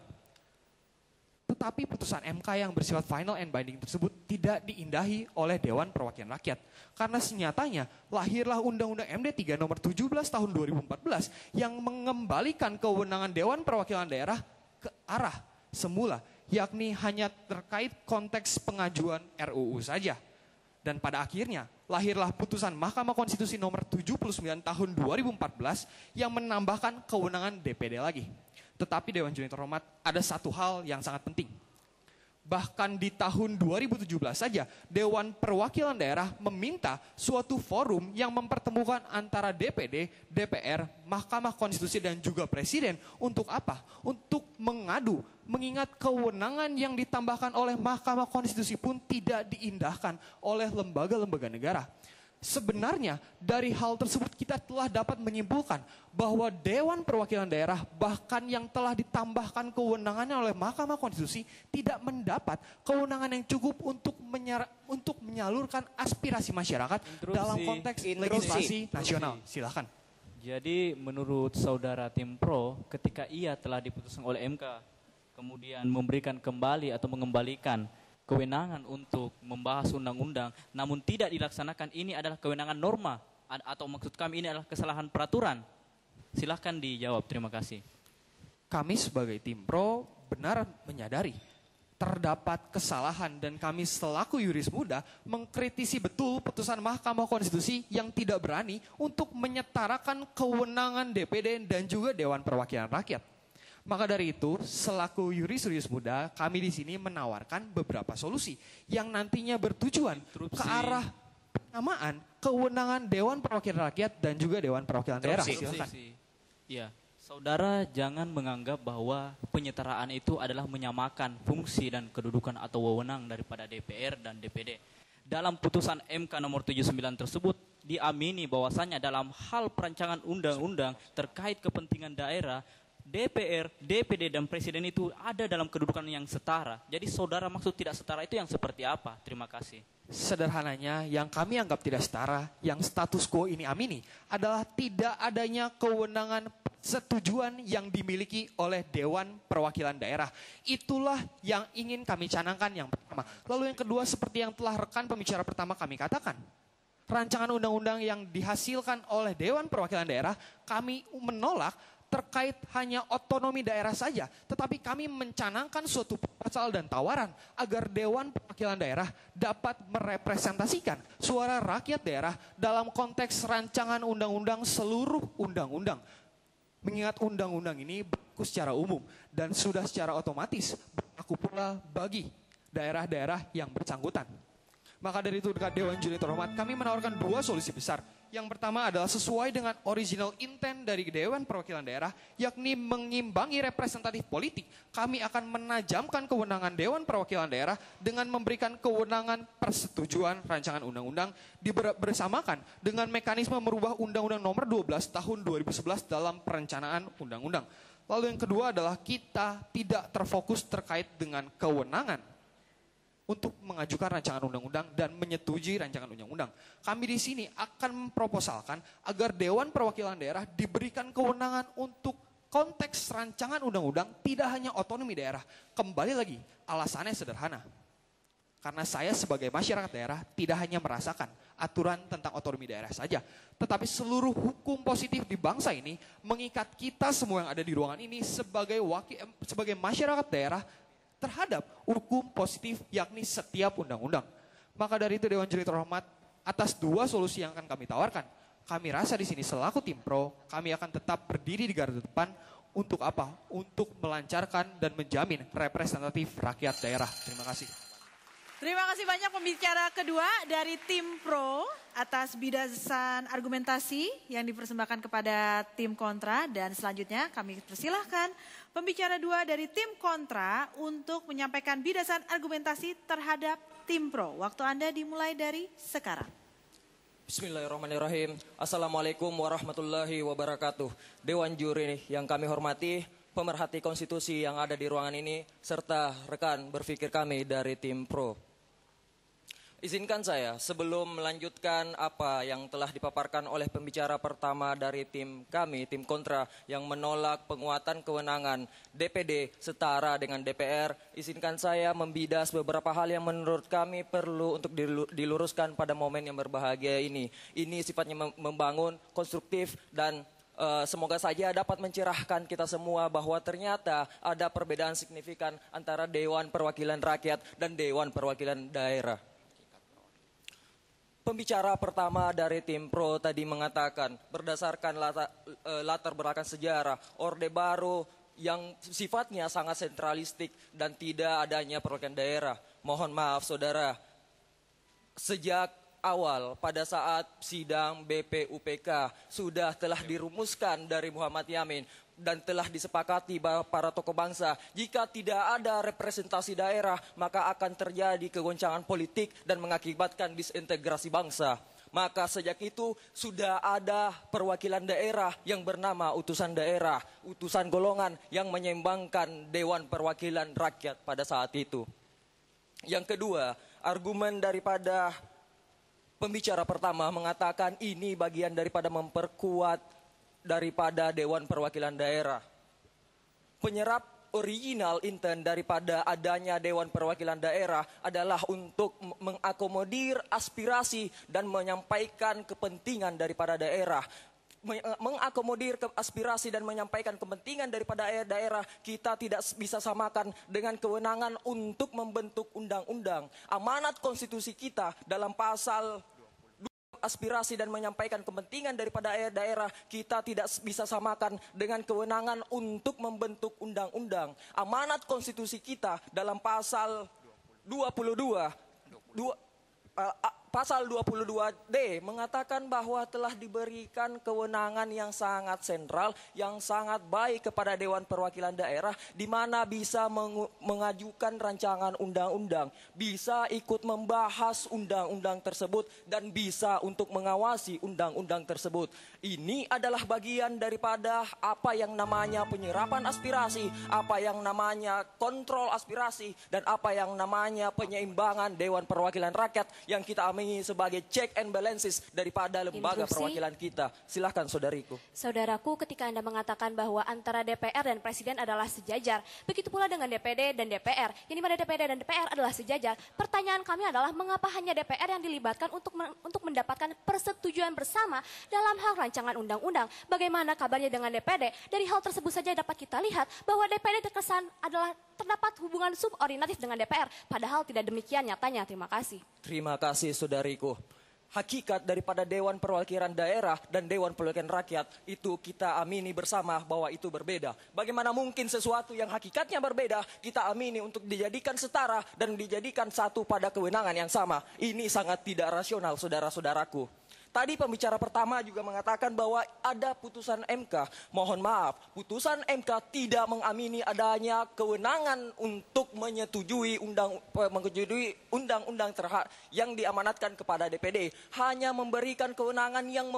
Tetapi putusan MK yang bersifat final and binding tersebut tidak diindahi oleh Dewan Perwakilan Rakyat. Karena senyatanya lahirlah Undang-Undang MD 3 nomor 17 tahun 2014 yang mengembalikan kewenangan Dewan Perwakilan Daerah ke arah semula, yakni hanya terkait konteks pengajuan RUU saja. Dan pada akhirnya lahirlah putusan Mahkamah Konstitusi nomor 79 tahun 2014 yang menambahkan kewenangan DPD lagi. Tetapi Dewan Juri Terhormat, ada satu hal yang sangat penting. Bahkan di tahun 2017 saja, Dewan Perwakilan Daerah meminta suatu forum yang mempertemukan antara DPD, DPR, Mahkamah Konstitusi dan juga Presiden. Untuk apa? Untuk mengadu, mengingat kewenangan yang ditambahkan oleh Mahkamah Konstitusi pun tidak diindahkan oleh lembaga-lembaga negara. Sebenarnya dari hal tersebut kita telah dapat menyimpulkan bahwa Dewan Perwakilan Daerah bahkan yang telah ditambahkan kewenangannya oleh Mahkamah Konstitusi tidak mendapat kewenangan yang cukup untuk menyalurkan aspirasi masyarakat dalam konteks legislasi nasional. Silakan.
Jadi menurut saudara tim pro ketika ia telah diputuskan oleh MK kemudian memberikan kembali atau mengembalikan kewenangan untuk membahas undang-undang, namun tidak dilaksanakan, ini adalah kewenangan norma atau maksud kami ini adalah kesalahan peraturan. Silahkan dijawab, terima kasih.
Kami sebagai tim pro benar menyadari terdapat kesalahan dan kami selaku yuris muda mengkritisi betul putusan Mahkamah Konstitusi yang tidak berani untuk menyetarakan kewenangan DPD dan juga Dewan Perwakilan Rakyat. Maka dari itu, selaku yuris muda, kami di sini menawarkan beberapa solusi yang nantinya bertujuan ke arah penyamaan kewenangan Dewan Perwakilan Rakyat dan juga Dewan Perwakilan Daerah. Silakan.
Iya. Saudara jangan menganggap bahwa penyetaraan itu adalah menyamakan fungsi dan kedudukan atau wewenang daripada DPR dan DPD. Dalam putusan MK nomor 79 tersebut diamini bahwasannya dalam hal perancangan undang-undang terkait kepentingan daerah, DPR, DPD, dan Presiden itu ada dalam kedudukan yang setara. Jadi saudara maksud tidak setara itu yang seperti apa? Terima kasih.
Sederhananya, yang kami anggap tidak setara, yang status quo ini amini, adalah tidak adanya kewenangan persetujuan yang dimiliki oleh Dewan Perwakilan Daerah. Itulah yang ingin kami canangkan yang pertama. Lalu yang kedua, seperti yang telah rekan pembicara pertama kami katakan, rancangan undang-undang yang dihasilkan oleh Dewan Perwakilan Daerah, kami menolak terkait hanya otonomi daerah saja, tetapi kami mencanangkan suatu pasal dan tawaran agar Dewan Perwakilan Daerah dapat merepresentasikan suara rakyat daerah dalam konteks rancangan undang-undang seluruh undang-undang. Mengingat undang-undang ini berlaku secara umum dan sudah secara otomatis berlaku pula bagi daerah-daerah yang bersangkutan. Maka dari itu dekat Dewan Juri terhormat, kami menawarkan dua solusi besar. Yang pertama adalah sesuai dengan original intent dari Dewan Perwakilan Daerah, yakni mengimbangi representatif politik. Kami akan menajamkan kewenangan Dewan Perwakilan Daerah dengan memberikan kewenangan persetujuan rancangan undang-undang bersamakan dengan mekanisme merubah Undang-Undang Nomor 12 Tahun 2011 dalam perencanaan undang-undang. Lalu yang kedua adalah kita tidak terfokus terkait dengan kewenangan untuk mengajukan rancangan undang-undang dan menyetujui rancangan undang-undang. Kami di sini akan memproposalkan agar Dewan Perwakilan Daerah diberikan kewenangan untuk konteks rancangan undang-undang tidak hanya otonomi daerah. Kembali lagi, alasannya sederhana. Karena saya sebagai masyarakat daerah tidak hanya merasakan aturan tentang otonomi daerah saja, tetapi seluruh hukum positif di bangsa ini mengikat kita semua yang ada di ruangan ini sebagai masyarakat daerah terhadap hukum positif yakni setiap undang-undang. Maka dari itu Dewan Juri terhormat, atas dua solusi yang akan kami tawarkan, kami rasa di sini selaku tim pro, kami akan tetap berdiri di garda depan untuk apa? Untuk melancarkan dan menjamin representatif rakyat daerah. Terima kasih.
Terima kasih banyak pembicara kedua dari tim pro atas bidasan argumentasi yang dipersembahkan kepada tim kontra. Dan selanjutnya kami persilahkan pembicara dua dari tim kontra untuk menyampaikan bidasan argumentasi terhadap tim pro. Waktu Anda dimulai dari sekarang.
Bismillahirrahmanirrahim. Assalamualaikum warahmatullahi wabarakatuh. Dewan Juri yang kami hormati, pemerhati konstitusi yang ada di ruangan ini, serta rekan berpikir kami dari tim pro. Izinkan saya sebelum melanjutkan apa yang telah dipaparkan oleh pembicara pertama dari tim kami, tim kontra yang menolak penguatan kewenangan DPD setara dengan DPR, izinkan saya membidas beberapa hal yang menurut kami perlu untuk diluruskan pada momen yang berbahagia ini. Ini sifatnya membangun, konstruktif, dan semoga saja dapat mencerahkan kita semua bahwa ternyata ada perbedaan signifikan antara Dewan Perwakilan Rakyat dan Dewan Perwakilan Daerah. Pembicara pertama dari tim pro tadi mengatakan berdasarkan latar belakang sejarah Orde Baru yang sifatnya sangat sentralistik dan tidak adanya perwakilan daerah. Mohon maaf saudara, sejak awal pada saat sidang BPUPK sudah telah dirumuskan dari Muhammad Yamin dan telah disepakati bahwa para tokoh bangsa, jika tidak ada representasi daerah maka akan terjadi kegoncangan politik dan mengakibatkan disintegrasi bangsa. Maka sejak itu sudah ada perwakilan daerah yang bernama utusan daerah, utusan golongan yang menyeimbangkan Dewan Perwakilan Rakyat pada saat itu. Yang kedua, argumen daripada pembicara pertama mengatakan ini bagian daripada memperkuat daripada Dewan Perwakilan Daerah. Penyerap original intent daripada adanya Dewan Perwakilan Daerah adalah untuk mengakomodir aspirasi dan menyampaikan kepentingan daripada daerah. mengakomodir aspirasi dan menyampaikan kepentingan daripada daerah, kita tidak bisa samakan dengan kewenangan untuk membentuk undang-undang. Amanat konstitusi kita dalam pasal aspirasi dan menyampaikan kepentingan daripada daerah, kita tidak bisa samakan dengan kewenangan untuk membentuk undang-undang. Amanat konstitusi kita dalam pasal 22D mengatakan bahwa telah diberikan kewenangan yang sangat sentral, yang sangat baik kepada Dewan Perwakilan Daerah, di mana bisa mengajukan rancangan undang-undang, bisa ikut membahas undang-undang tersebut, dan bisa untuk mengawasi undang-undang tersebut. Ini adalah bagian daripada apa yang namanya penyerapan aspirasi, apa yang namanya kontrol aspirasi, dan apa yang namanya penyeimbangan Dewan Perwakilan Rakyat yang kita amini sebagai check and balances daripada lembaga perwakilan kita. Silahkan saudariku.
Saudaraku, ketika Anda mengatakan bahwa antara DPR dan Presiden adalah sejajar, begitu pula dengan DPD dan DPR, yang dimana DPD dan DPR adalah sejajar, pertanyaan kami adalah mengapa hanya DPR yang dilibatkan untuk mendapatkan persetujuan bersama dalam hal rancangan undang-undang? Bagaimana kabarnya dengan DPD? Dari hal tersebut saja dapat kita lihat bahwa DPD terkesan adalah terdapat hubungan subordinatif dengan DPR, padahal tidak demikian nyatanya. Terima kasih.
Terima kasih saudariku. Hakikat daripada Dewan Perwakilan Daerah dan Dewan Perwakilan Rakyat itu kita amini bersama bahwa itu berbeda. Bagaimana mungkin sesuatu yang hakikatnya berbeda kita amini untuk dijadikan setara dan dijadikan satu pada kewenangan yang sama? Ini sangat tidak rasional, saudara-saudaraku. Tadi pembicara pertama juga mengatakan bahwa ada putusan MK. Mohon maaf, putusan MK tidak mengamini adanya kewenangan untuk menyetujui undang-undang yang diamanatkan kepada DPD. Hanya memberikan kewenangan yang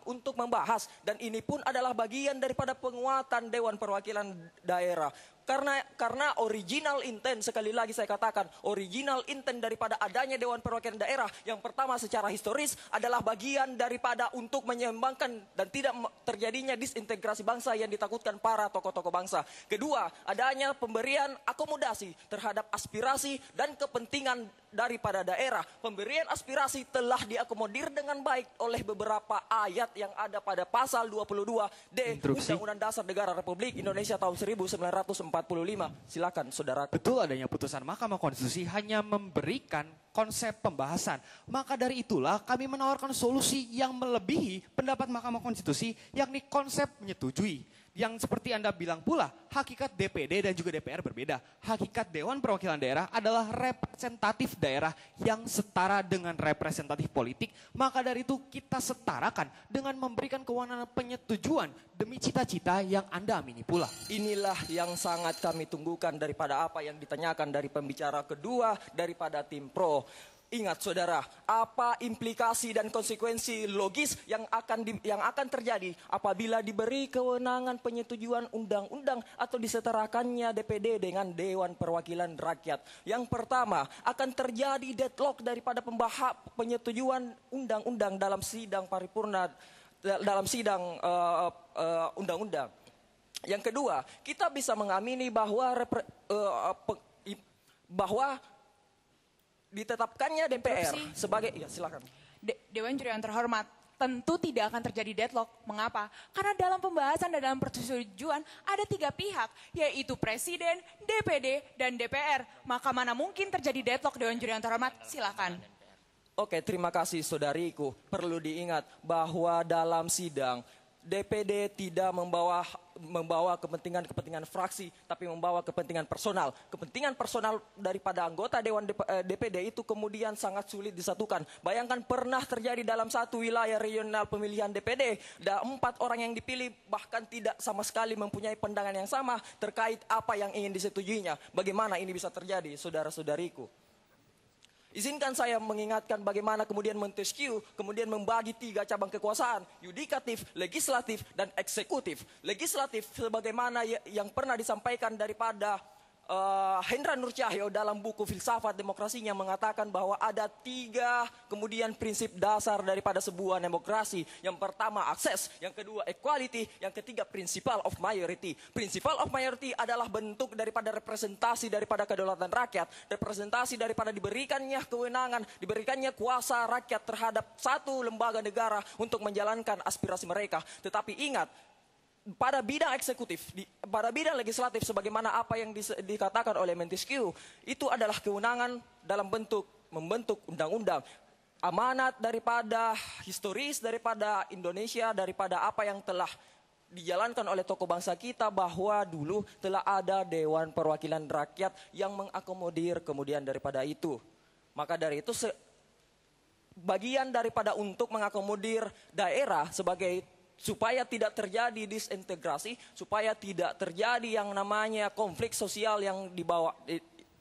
untuk membahas, dan ini pun adalah bagian daripada penguatan Dewan Perwakilan Daerah. Karena original intent, sekali lagi saya katakan, original intent daripada adanya Dewan Perwakilan Daerah, yang pertama secara historis adalah bagian daripada untuk menyeimbangkan dan tidak terjadinya disintegrasi bangsa yang ditakutkan para tokoh-tokoh bangsa. Kedua, adanya pemberian akomodasi terhadap aspirasi dan kepentingan daripada daerah. Pemberian aspirasi telah diakomodir dengan baik oleh beberapa ayat yang ada pada pasal 22D Undang-Undang Dasar Negara Republik Indonesia tahun 1945. Silakan saudara.
Betul adanya putusan Mahkamah Konstitusi hanya memberikan konsep pembahasan. Maka dari itulah kami menawarkan solusi yang melebihi pendapat Mahkamah Konstitusi, yakni konsep menyetujui. Yang seperti Anda bilang pula, hakikat DPD dan juga DPR berbeda. Hakikat Dewan Perwakilan Daerah adalah representatif daerah yang setara dengan representatif politik. Maka dari itu kita setarakan dengan memberikan kewenangan penyetujuan demi cita-cita yang Anda amini pula.
Inilah yang sangat kami tunggukan daripada apa yang ditanyakan dari pembicara kedua daripada tim pro. Ingat saudara, apa implikasi dan konsekuensi logis yang akan terjadi apabila diberi kewenangan penyetujuan undang-undang atau disetarakannya DPD dengan Dewan Perwakilan Rakyat? Yang pertama, akan terjadi deadlock daripada penyetujuan undang-undang dalam sidang paripurna, dalam sidang undang-undang. Yang kedua, kita bisa mengamini bahwa ditetapkannya DPR sebagai, ya silakan.
Dewan Juri yang terhormat, tentu tidak akan terjadi deadlock. Mengapa? Karena dalam pembahasan dan dalam persetujuan ada 3 pihak, yaitu Presiden, DPD, dan DPR. Maka mana mungkin terjadi deadlock, Dewan Juri yang terhormat? Silakan.
Oke, terima kasih saudariku. Perlu diingat bahwa dalam sidang DPD tidak membawa kepentingan fraksi, tapi membawa kepentingan personal. Kepentingan personal daripada anggota Dewan DPD itu kemudian sangat sulit disatukan. Bayangkan pernah terjadi dalam satu wilayah regional pemilihan DPD, ada 4 orang yang dipilih bahkan tidak sama sekali mempunyai pandangan yang sama terkait apa yang ingin disetujuinya. Bagaimana ini bisa terjadi, saudara-saudariku? Izinkan saya mengingatkan bagaimana kemudian Montesquieu kemudian membagi 3 cabang kekuasaan, yudikatif, legislatif, dan eksekutif. Legislatif sebagaimana yang pernah disampaikan daripada Hendra Nur Cahyo dalam buku Filsafat Demokrasinya mengatakan bahwa ada 3 kemudian prinsip dasar daripada sebuah demokrasi. Yang pertama akses, yang kedua equality, yang ketiga principle of majority. Principle of majority adalah bentuk daripada representasi daripada kedaulatan rakyat, representasi daripada diberikannya kewenangan, diberikannya kuasa rakyat terhadap satu lembaga negara untuk menjalankan aspirasi mereka. Tetapi ingat, pada bidang eksekutif, pada bidang legislatif, sebagaimana apa yang dikatakan oleh Montesquieu, itu adalah kewenangan dalam bentuk membentuk undang-undang. Amanat daripada historis daripada Indonesia, daripada apa yang telah dijalankan oleh tokoh bangsa kita, bahwa dulu telah ada Dewan Perwakilan Rakyat yang mengakomodir kemudian daripada itu. Maka dari itu bagian daripada untuk mengakomodir daerah sebagai supaya tidak terjadi disintegrasi, supaya tidak terjadi yang namanya konflik sosial yang dibawa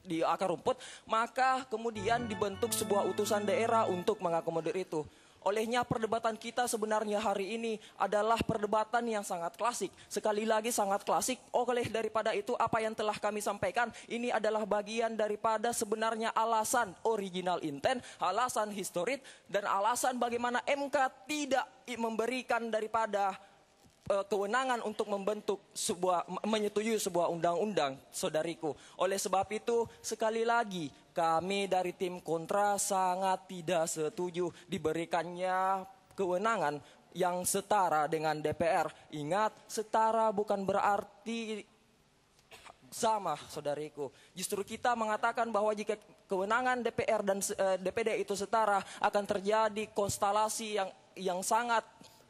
di akar rumput, maka kemudian dibentuk sebuah utusan daerah untuk mengakomodir itu. Olehnya perdebatan kita sebenarnya hari ini adalah perdebatan yang sangat klasik. Sekali lagi sangat klasik. Oleh daripada itu apa yang telah kami sampaikan ini adalah bagian daripada sebenarnya alasan original intent, alasan historis, dan alasan bagaimana MK tidak memberikan daripada kewenangan untuk menyetujui sebuah undang-undang, saudariku. Oleh sebab itu sekali lagi kami dari tim kontra sangat tidak setuju diberikannya kewenangan yang setara dengan DPR. Ingat, setara bukan berarti sama, saudariku. Justru kita mengatakan bahwa jika kewenangan DPR dan DPD itu setara, akan terjadi konstelasi yang sangat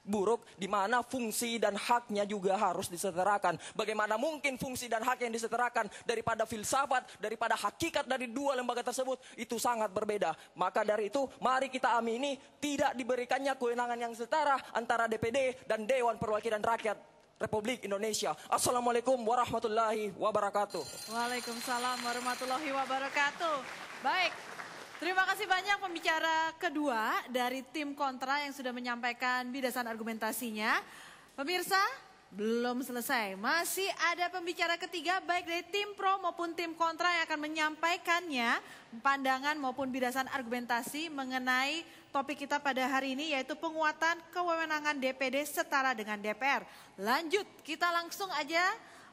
buruk, di mana fungsi dan haknya juga harus disetarakan. Bagaimana mungkin fungsi dan hak yang disetarakan daripada filsafat, daripada hakikat dari 2 lembaga tersebut itu sangat berbeda. Maka dari itu mari kita amini tidak diberikannya kewenangan yang setara antara DPD dan Dewan Perwakilan Rakyat Republik Indonesia. Assalamualaikum warahmatullahi wabarakatuh.
Waalaikumsalam warahmatullahi wabarakatuh. Baik. Terima kasih banyak pembicara kedua dari tim kontra yang sudah menyampaikan bidasan argumentasinya. Pemirsa, belum selesai. Masih ada pembicara ketiga baik dari tim pro maupun tim kontra yang akan menyampaikannya pandangan maupun bidasan argumentasi mengenai topik kita pada hari ini, yaitu penguatan kewenangan DPD setara dengan DPR. Lanjut, kita langsung aja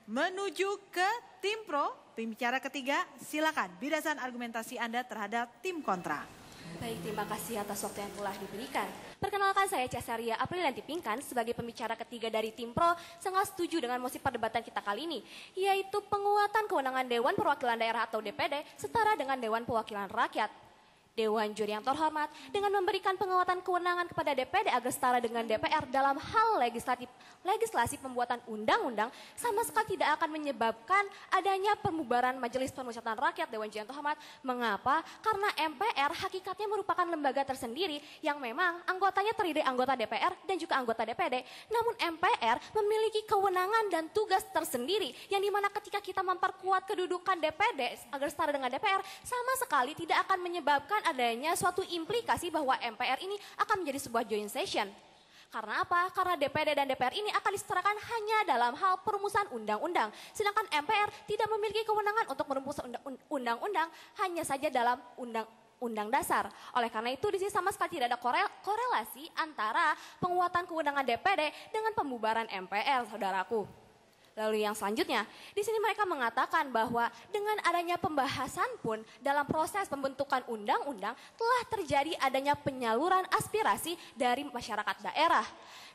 menuju ke tim pro. Pembicara ketiga, silakan bidasan argumentasi Anda terhadap tim kontra.
Baik, terima kasih atas waktu yang telah diberikan. Perkenalkan, saya Cesaria Aprilianti Pinkan sebagai pembicara ketiga dari tim pro, sangat setuju dengan mosi perdebatan kita kali ini, yaitu penguatan kewenangan Dewan Perwakilan Daerah atau DPD setara dengan Dewan Perwakilan Rakyat. Dewan Juri yang terhormat, dengan memberikan penguatan kewenangan kepada DPD agar setara dengan DPR dalam hal legislasi pembuatan undang-undang, sama sekali tidak akan menyebabkan adanya pembubaran Majelis Permusyawaratan Rakyat Dewan Juri yang terhormat. Mengapa? Karena MPR hakikatnya merupakan lembaga tersendiri yang memang anggotanya terdiri dari anggota DPR dan juga anggota DPD. Namun MPR memiliki kewenangan dan tugas tersendiri yang dimana ketika kita memperkuat kedudukan DPD agar setara dengan DPR, sama sekali tidak akan menyebabkan adanya suatu implikasi bahwa MPR ini akan menjadi sebuah joint session. Karena apa? Karena DPD dan DPR ini akan disetarakan hanya dalam hal perumusan undang-undang. Sedangkan MPR tidak memiliki kewenangan untuk merumus undang-undang, hanya saja dalam undang dasar. Oleh karena itu di sini sama sekali tidak ada korelasi antara penguatan kewenangan DPD dengan pembubaran MPR, saudaraku. Lalu yang selanjutnya, di sini mereka mengatakan bahwa dengan adanya pembahasan pun dalam proses pembentukan undang-undang telah terjadi adanya penyaluran aspirasi dari masyarakat daerah.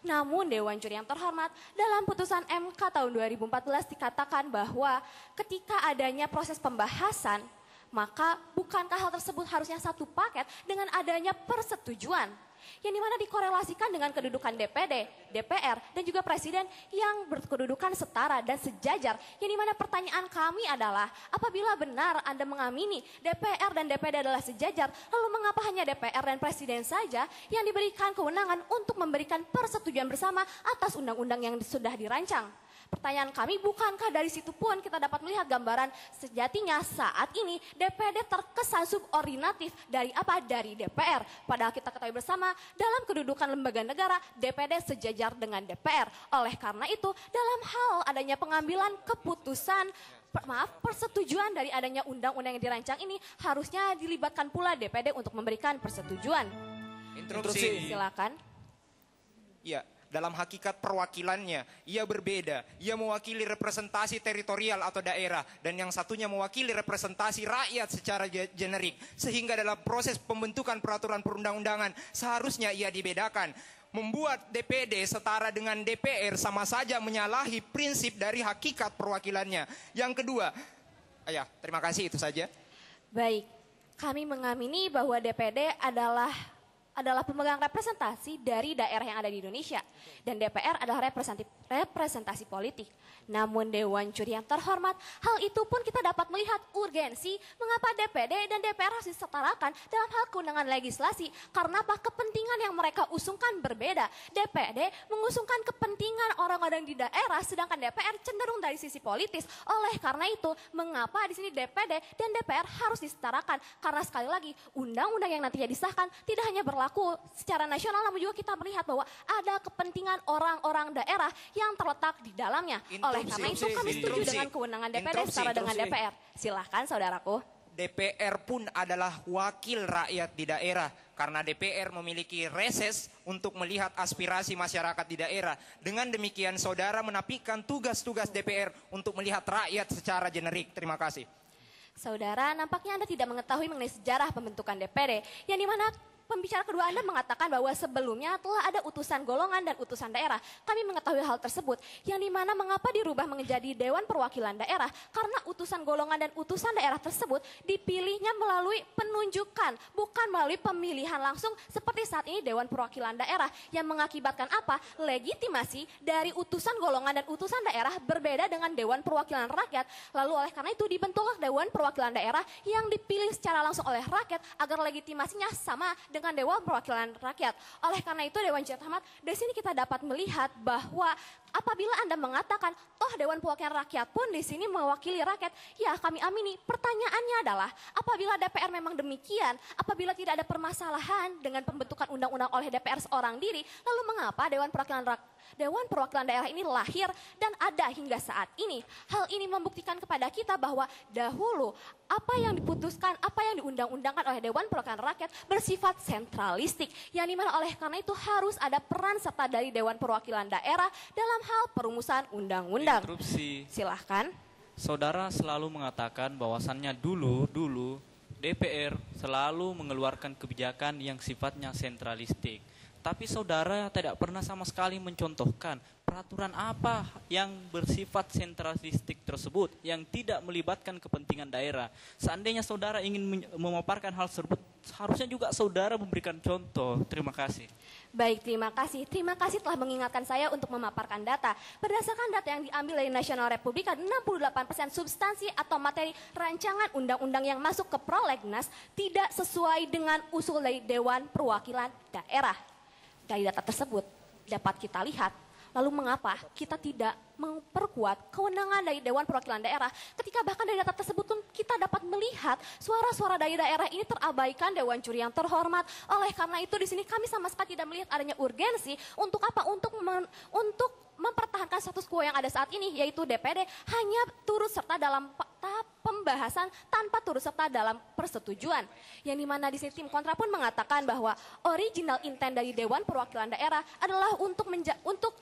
Namun Dewan Juri yang terhormat, dalam putusan MK tahun 2014 dikatakan bahwa ketika adanya proses pembahasan, maka bukankah hal tersebut harusnya satu paket dengan adanya persetujuan? Yang dimana dikorelasikan dengan kedudukan DPD, DPR, dan juga Presiden yang berkedudukan setara dan sejajar. Yang dimana pertanyaan kami adalah, apabila benar Anda mengamini DPR dan DPD adalah sejajar, lalu mengapa hanya DPR dan Presiden saja yang diberikan kewenangan untuk memberikan persetujuan bersama atas undang-undang yang sudah dirancang? Pertanyaan kami, bukankah dari situ pun kita dapat melihat gambaran sejatinya saat ini DPD terkesan subordinatif dari apa? Dari DPR. Padahal kita ketahui bersama dalam kedudukan lembaga negara DPD sejajar dengan DPR. Oleh karena itu dalam hal adanya pengambilan keputusan persetujuan dari adanya undang-undang yang dirancang ini harusnya dilibatkan pula DPD untuk memberikan persetujuan.
Interupsi.
Silakan.
Ya, dalam hakikat perwakilannya, ia berbeda. Ia mewakili representasi teritorial atau daerah, dan yang satunya mewakili representasi rakyat secara generik. Sehingga dalam proses pembentukan peraturan perundang-undangan, seharusnya ia dibedakan. Membuat DPD setara dengan DPR sama saja menyalahi prinsip dari hakikat perwakilannya. Yang kedua, terima kasih, itu saja.
Baik, kami mengamini bahwa DPD adalah pemegang representasi dari daerah yang ada di Indonesia. Dan DPR adalah representasi politik. Namun Dewan Juri yang terhormat, hal itu pun kita dapat melihat urgensi mengapa DPD dan DPR harus disetarakan dalam hal keundangan legislasi. Karena apa? Kepentingan yang mereka usungkan berbeda. DPD mengusungkan kepentingan orang-orang di daerah, sedangkan DPR cenderung dari sisi politis. Oleh karena itu, mengapa di sini DPD dan DPR harus disetarakan? Karena sekali lagi, undang-undang yang nantinya disahkan tidak hanya berlaku secara nasional, namun juga kita melihat bahwa ada kepentingan orang-orang daerah yang terletak di dalamnya. Oleh karena itu kami setuju dengan kewenangan DPD setara dengan DPR. Silahkan saudaraku.
DPR pun adalah wakil rakyat di daerah. Karena DPR memiliki reses untuk melihat aspirasi masyarakat di daerah. Dengan demikian saudara menafikan tugas-tugas DPR untuk melihat rakyat secara generik. Terima kasih.
Saudara, nampaknya Anda tidak mengetahui mengenai sejarah pembentukan DPD. Yang dimana pembicara kedua Anda mengatakan bahwa sebelumnya telah ada utusan golongan dan utusan daerah. Kami mengetahui hal tersebut. Yang dimana mengapa dirubah menjadi Dewan Perwakilan Daerah? Karena utusan golongan dan utusan daerah tersebut dipilihnya melalui penunjukan, bukan melalui pemilihan langsung seperti saat ini Dewan Perwakilan Daerah. Yang mengakibatkan apa? Legitimasi dari utusan golongan dan utusan daerah berbeda dengan Dewan Perwakilan Rakyat. Lalu oleh karena itu dibentuklah Dewan Perwakilan Daerah yang dipilih secara langsung oleh rakyat agar legitimasinya sama dengan Dewan Perwakilan Rakyat. Oleh karena itu Dewan Juri Terhormat, dari sini kita dapat melihat bahwa apabila Anda mengatakan toh Dewan Perwakilan Rakyat pun di sini mewakili rakyat, ya kami amini. Pertanyaannya adalah apabila DPR memang demikian, apabila tidak ada permasalahan dengan pembentukan undang-undang oleh DPR seorang diri, lalu mengapa Dewan Perwakilan Daerah ini lahir dan ada hingga saat ini? Hal ini membuktikan kepada kita bahwa dahulu apa yang diputuskan, apa yang diundang-undangkan oleh Dewan Perwakilan Rakyat bersifat sentralistik. Yang dimana oleh karena itu harus ada peran serta dari Dewan Perwakilan Daerah dalam hal perumusan undang-undang.
Interupsi.
Silahkan.
Saudara selalu mengatakan bahwasannya dulu DPR selalu mengeluarkan kebijakan yang sifatnya sentralistik. Tapi saudara tidak pernah sama sekali mencontohkan peraturan apa yang bersifat sentralistik tersebut yang tidak melibatkan kepentingan daerah. Seandainya saudara ingin memaparkan hal tersebut, harusnya juga saudara memberikan contoh. Terima kasih.
Baik, terima kasih. Terima kasih telah mengingatkan saya untuk memaparkan data. Berdasarkan data yang diambil dari National Republika, 68% substansi atau materi rancangan undang-undang yang masuk ke prolegnas tidak sesuai dengan usul dari Dewan Perwakilan Daerah. Dari data tersebut dapat kita lihat, lalu mengapa kita tidak memperkuat kewenangan dari Dewan Perwakilan Daerah ketika bahkan dari data tersebut pun kita dapat melihat suara-suara dari daerah ini terabaikan Dewan Juri yang terhormat. Oleh karena itu di sini kami sama sekali tidak melihat adanya urgensi untuk apa? Untuk mempertahankan status quo yang ada saat ini, yaitu DPD hanya turut serta dalam tahap pembahasan tanpa turut serta dalam persetujuan. Yang dimana di sini tim kontra pun mengatakan bahwa original intent dari Dewan Perwakilan Daerah adalah untuk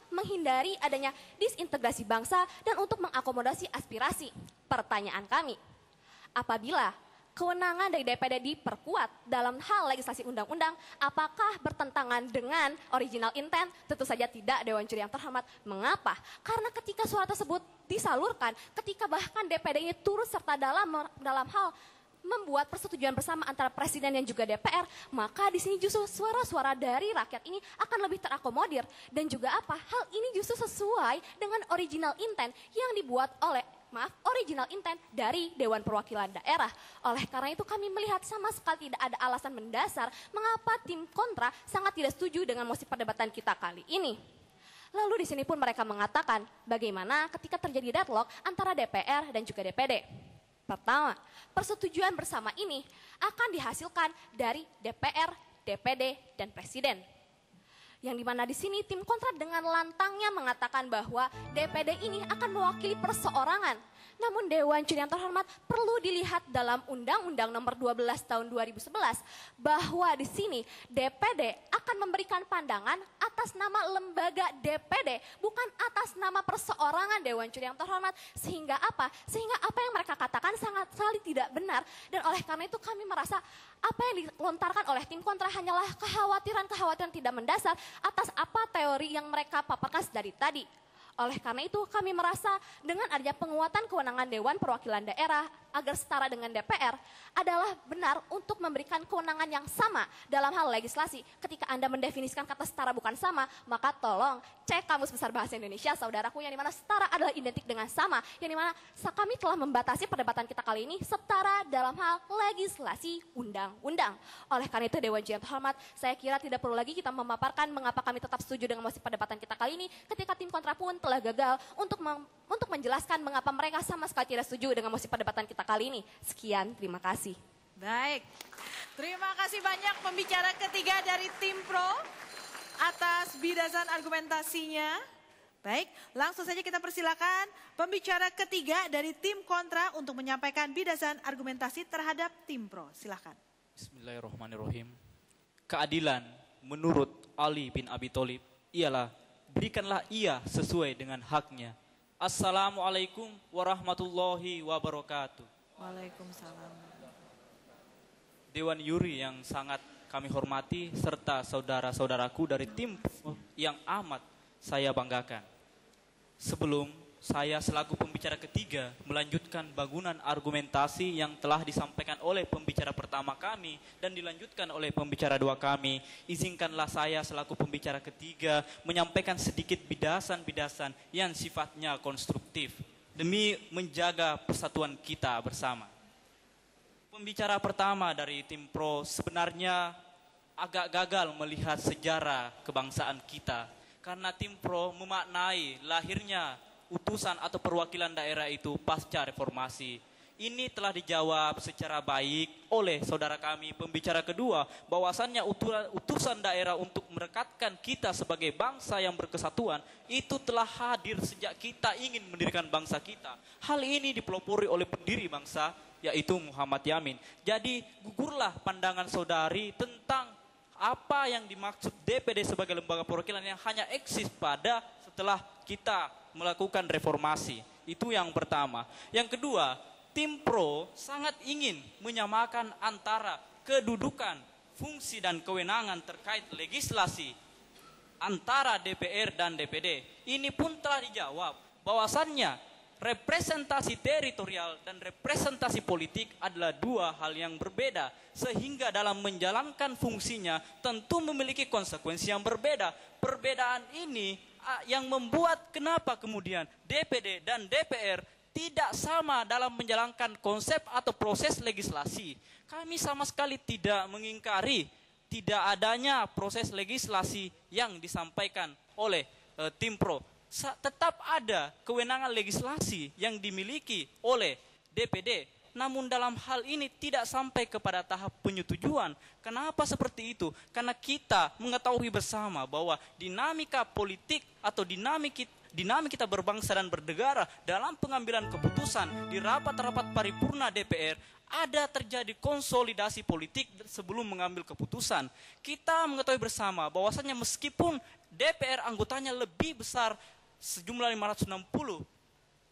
menghindari adanya disintegrasi bangsa dan untuk mengakomodasi aspirasi. Pertanyaan kami, apabila kewenangan dari DPD diperkuat dalam hal legislasi undang-undang, apakah bertentangan dengan original intent? Tentu saja tidak, Dewan Juri yang terhormat. Mengapa? Karena ketika suara tersebut disalurkan, ketika bahkan DPD ini turut serta dalam hal membuat persetujuan bersama antara presiden dan juga DPR, maka di sini justru suara-suara dari rakyat ini akan lebih terakomodir. Dan juga apa? Hal ini justru sesuai dengan original intent yang dibuat oleh original intent dari Dewan Perwakilan Daerah. Oleh karena itu kami melihat sama sekali tidak ada alasan mendasar mengapa tim kontra sangat tidak setuju dengan mosi perdebatan kita kali ini. Lalu di sini pun mereka mengatakan bagaimana ketika terjadi deadlock antara DPR dan juga DPD. Pertama, persetujuan bersama ini akan dihasilkan dari DPR, DPD, dan Presiden. Yang dimana di sini tim kontra dengan lantangnya mengatakan bahwa DPD ini akan mewakili perseorangan. Namun Dewan Juri yang terhormat perlu dilihat dalam Undang-Undang Nomor 12 Tahun 2011 bahwa di sini DPD akan memberikan pandangan atas nama lembaga DPD, bukan atas nama perseorangan Dewan Juri yang terhormat. Sehingga apa? Sehingga apa yang mereka katakan sangat sekali tidak benar. Dan oleh karena itu kami merasa apa yang dilontarkan oleh tim kontra hanyalah kekhawatiran-kekhawatiran tidak mendasar atas apa teori yang mereka paparkan dari tadi. Oleh karena itu kami merasa dengan adanya penguatan kewenangan Dewan Perwakilan Daerah agar setara dengan DPR adalah benar untuk memberikan kewenangan yang sama dalam hal legislasi. Ketika Anda mendefinisikan kata setara bukan sama, maka tolong cek Kamus Besar Bahasa Indonesia saudaraku, yang dimana setara adalah identik dengan sama. Yang dimana kami telah membatasi perdebatan kita kali ini setara dalam hal legislasi undang-undang. Oleh karena itu Dewan Juri yang terhormat, saya kira tidak perlu lagi kita memaparkan mengapa kami tetap setuju dengan mosi perdebatan kita kali ini ketika tim kontra pun telah gagal untuk menjelaskan mengapa mereka sama sekali tidak setuju dengan mosi perdebatan kita kali ini. Sekian, terima kasih.
Baik, terima kasih banyak pembicara ketiga dari tim pro atas bidasan argumentasinya. Baik, langsung saja kita persilakan pembicara ketiga dari tim kontra untuk menyampaikan bidasan argumentasi terhadap tim pro. Silakan.
Bismillahirrahmanirrahim. Keadilan menurut Ali bin Abi Thalib ialah berikanlah ia sesuai dengan haknya. Assalamualaikum warahmatullahi wabarakatuh.
Waalaikumsalam.
Dewan Juri yang sangat kami hormati serta saudara-saudaraku dari tim yang amat saya banggakan. Sebelum saya selaku pembicara ketiga melanjutkan bangunan argumentasi yang telah disampaikan oleh pembicara pertama kami dan dilanjutkan oleh pembicara dua kami, izinkanlah saya selaku pembicara ketiga menyampaikan sedikit bidasan-bidasan yang sifatnya konstruktif demi menjaga persatuan kita bersama. Pembicara pertama dari tim pro sebenarnya agak gagal melihat sejarah kebangsaan kita karena tim pro memaknai lahirnya utusan atau perwakilan daerah itu pasca reformasi. Ini telah dijawab secara baik oleh saudara kami pembicara kedua bahwasannya utusan daerah untuk merekatkan kita sebagai bangsa yang berkesatuan itu telah hadir sejak kita ingin mendirikan bangsa kita. Hal ini dipelopori oleh pendiri bangsa yaitu Muhammad Yamin. Jadi gugurlah pandangan saudari tentang apa yang dimaksud DPD sebagai lembaga perwakilan yang hanya eksis pada setelah kita melakukan reformasi. Itu yang pertama. Yang kedua, tim pro sangat ingin menyamakan antara kedudukan, fungsi dan kewenangan terkait legislasi antara DPR dan DPD. Ini pun telah dijawab bahwasannya representasi teritorial dan representasi politik adalah dua hal yang berbeda. Sehingga dalam menjalankan fungsinya tentu memiliki konsekuensi yang berbeda. Perbedaan ini yang membuat kenapa kemudian DPD dan DPR tidak sama dalam menjalankan konsep atau proses legislasi. Kami sama sekali tidak mengingkari tidak adanya proses legislasi yang disampaikan oleh tim pro. Tetap ada kewenangan legislasi yang dimiliki oleh DPD. Namun dalam hal ini tidak sampai kepada tahap penyetujuan. Kenapa seperti itu? Karena kita mengetahui bersama bahwa dinamika politik atau dinamika kita berbangsa dan bernegara dalam pengambilan keputusan di rapat-rapat paripurna DPR ada terjadi konsolidasi politik sebelum mengambil keputusan. Kita mengetahui bersama bahwasannya meskipun DPR anggotanya lebih besar sejumlah 560,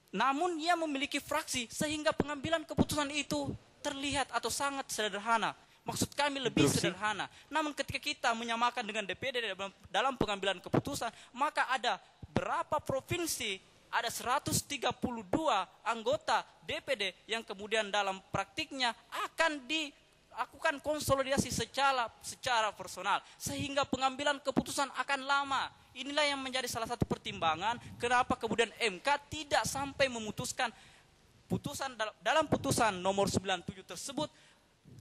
namun ia memiliki fraksi sehingga pengambilan keputusan itu terlihat atau sangat sederhana. Maksud kami lebih sederhana. Namun ketika kita menyamakan dengan DPD dalam pengambilan keputusan, maka ada berapa provinsi, ada 132 anggota DPD yang kemudian dalam praktiknya akan dilakukan konsolidasi secara personal. Sehingga pengambilan keputusan akan lama. Inilah yang menjadi salah satu pertimbangan kenapa kemudian MK tidak sampai memutuskan dalam putusan nomor 97 tersebut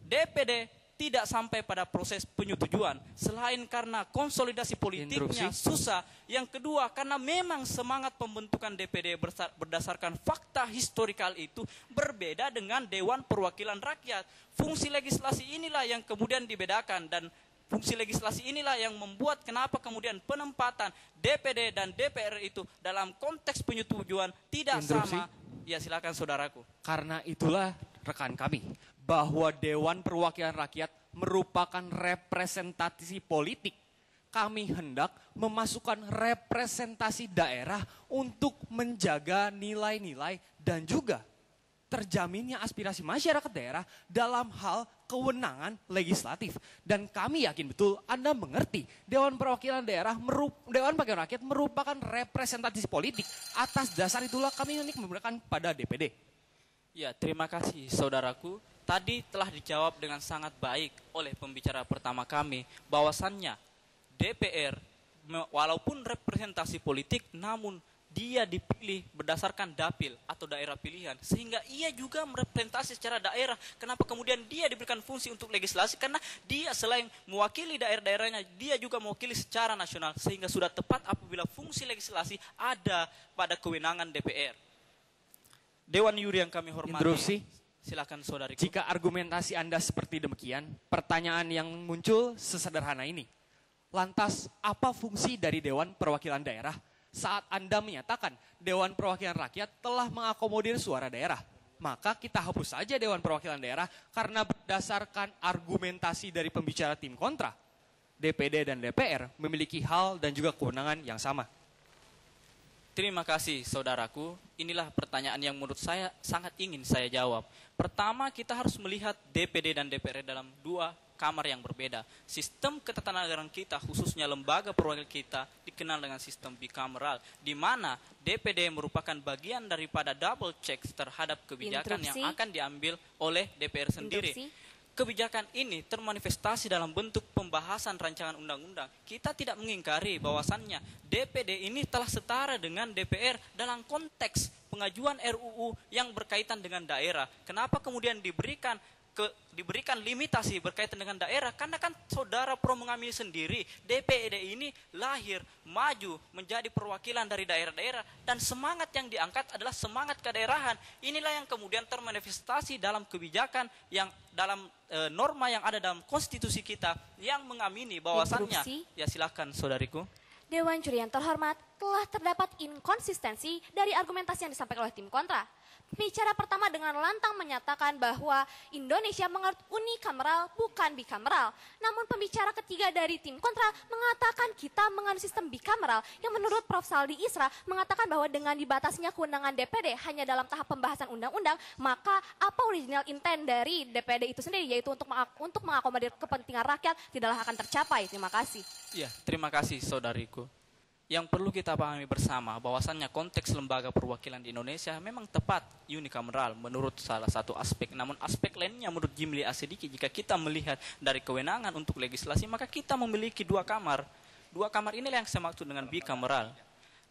DPD tidak sampai pada proses penyetujuan. Selain karena konsolidasi politiknya susah. Yang kedua karena memang semangat pembentukan DPD berdasarkan fakta historikal itu berbeda dengan Dewan Perwakilan Rakyat. Fungsi legislasi inilah yang kemudian dibedakan dan
fungsi legislasi inilah yang membuat kenapa kemudian penempatan DPD dan DPR itu dalam konteks penyetujuan tidak
Interupsi.
sama. Ya silakan saudaraku.
Karena itulah rekan kami, bahwa Dewan Perwakilan Rakyat merupakan representasi politik. Kami hendak memasukkan representasi daerah untuk menjaga nilai-nilai dan juga terjaminnya aspirasi masyarakat daerah dalam hal kewenangan legislatif. Dan kami yakin betul Anda mengerti Dewan Perwakilan Daerah, Dewan Perwakilan Rakyat merupakan representasi politik. Atas dasar itulah kami hendak memberikan pada DPD.
Ya, terima kasih saudaraku. Tadi telah dijawab dengan sangat baik oleh pembicara pertama kami, bahwasannya DPR walaupun representasi politik namun dia dipilih berdasarkan dapil atau daerah pilihan, sehingga ia juga merepresentasi secara daerah. Kenapa kemudian dia diberikan fungsi untuk legislasi? Karena dia selain mewakili daerah-daerahnya, dia juga mewakili secara nasional, sehingga sudah tepat apabila fungsi legislasi ada pada kewenangan DPR. Dewan Juri yang kami hormati.
Interupsi.
Silakan saudariku.
Jika argumentasi Anda seperti demikian, pertanyaan yang muncul sesederhana ini. Lantas apa fungsi dari Dewan Perwakilan Daerah saat Anda menyatakan Dewan Perwakilan Rakyat telah mengakomodir suara daerah? Maka kita hapus saja Dewan Perwakilan Daerah karena berdasarkan argumentasi dari pembicara tim kontra, DPD dan DPR memiliki hal dan juga kewenangan yang sama.
Terima kasih saudaraku. Inilah pertanyaan yang menurut saya sangat ingin saya jawab. Pertama, kita harus melihat DPD dan DPR dalam dua kamar yang berbeda. Sistem ketatanegaraan kita, khususnya lembaga perwakilan kita, dikenal dengan sistem bikameral, di mana DPD merupakan bagian daripada double check terhadap kebijakan yang akan diambil oleh DPR sendiri. Kebijakan ini termanifestasi dalam bentuk pembahasan rancangan undang-undang. Kita tidak mengingkari bahwasannya DPD ini telah setara dengan DPR dalam konteks pengajuan RUU yang berkaitan dengan daerah. Kenapa kemudian diberikan limitasi berkaitan dengan daerah? Karena kan saudara Pro mengamini sendiri, DPD ini lahir, maju, menjadi perwakilan dari daerah-daerah, dan semangat yang diangkat adalah semangat kedaerahan. Inilah yang kemudian termanifestasi dalam kebijakan yang dalam norma yang ada dalam konstitusi kita yang mengamini bahwasannya. Ya silakan saudariku.
Dewan Juri yang terhormat, telah terdapat inkonsistensi dari argumentasi yang disampaikan oleh tim kontra. Pembicara pertama dengan lantang menyatakan bahwa Indonesia menganut unikameral bukan bikameral. Namun pembicara ketiga dari tim kontra mengatakan kita menganut sistem bikameral yang menurut Prof. Saldi Isra mengatakan bahwa dengan dibatasnya kewenangan DPD hanya dalam tahap pembahasan undang-undang, maka apa original intent dari DPD itu sendiri, yaitu untuk mengakomodir kepentingan rakyat, tidaklah akan tercapai. Terima kasih.
Ya, terima kasih saudariku. Yang perlu kita pahami bersama bahwasannya konteks lembaga perwakilan di Indonesia memang tepat unikameral menurut salah satu aspek. Namun aspek lainnya menurut Jimli Asidiki, jika kita melihat dari kewenangan untuk legislasi, maka kita memiliki dua kamar. Dua kamar inilah yang saya maksud dengan bikameral.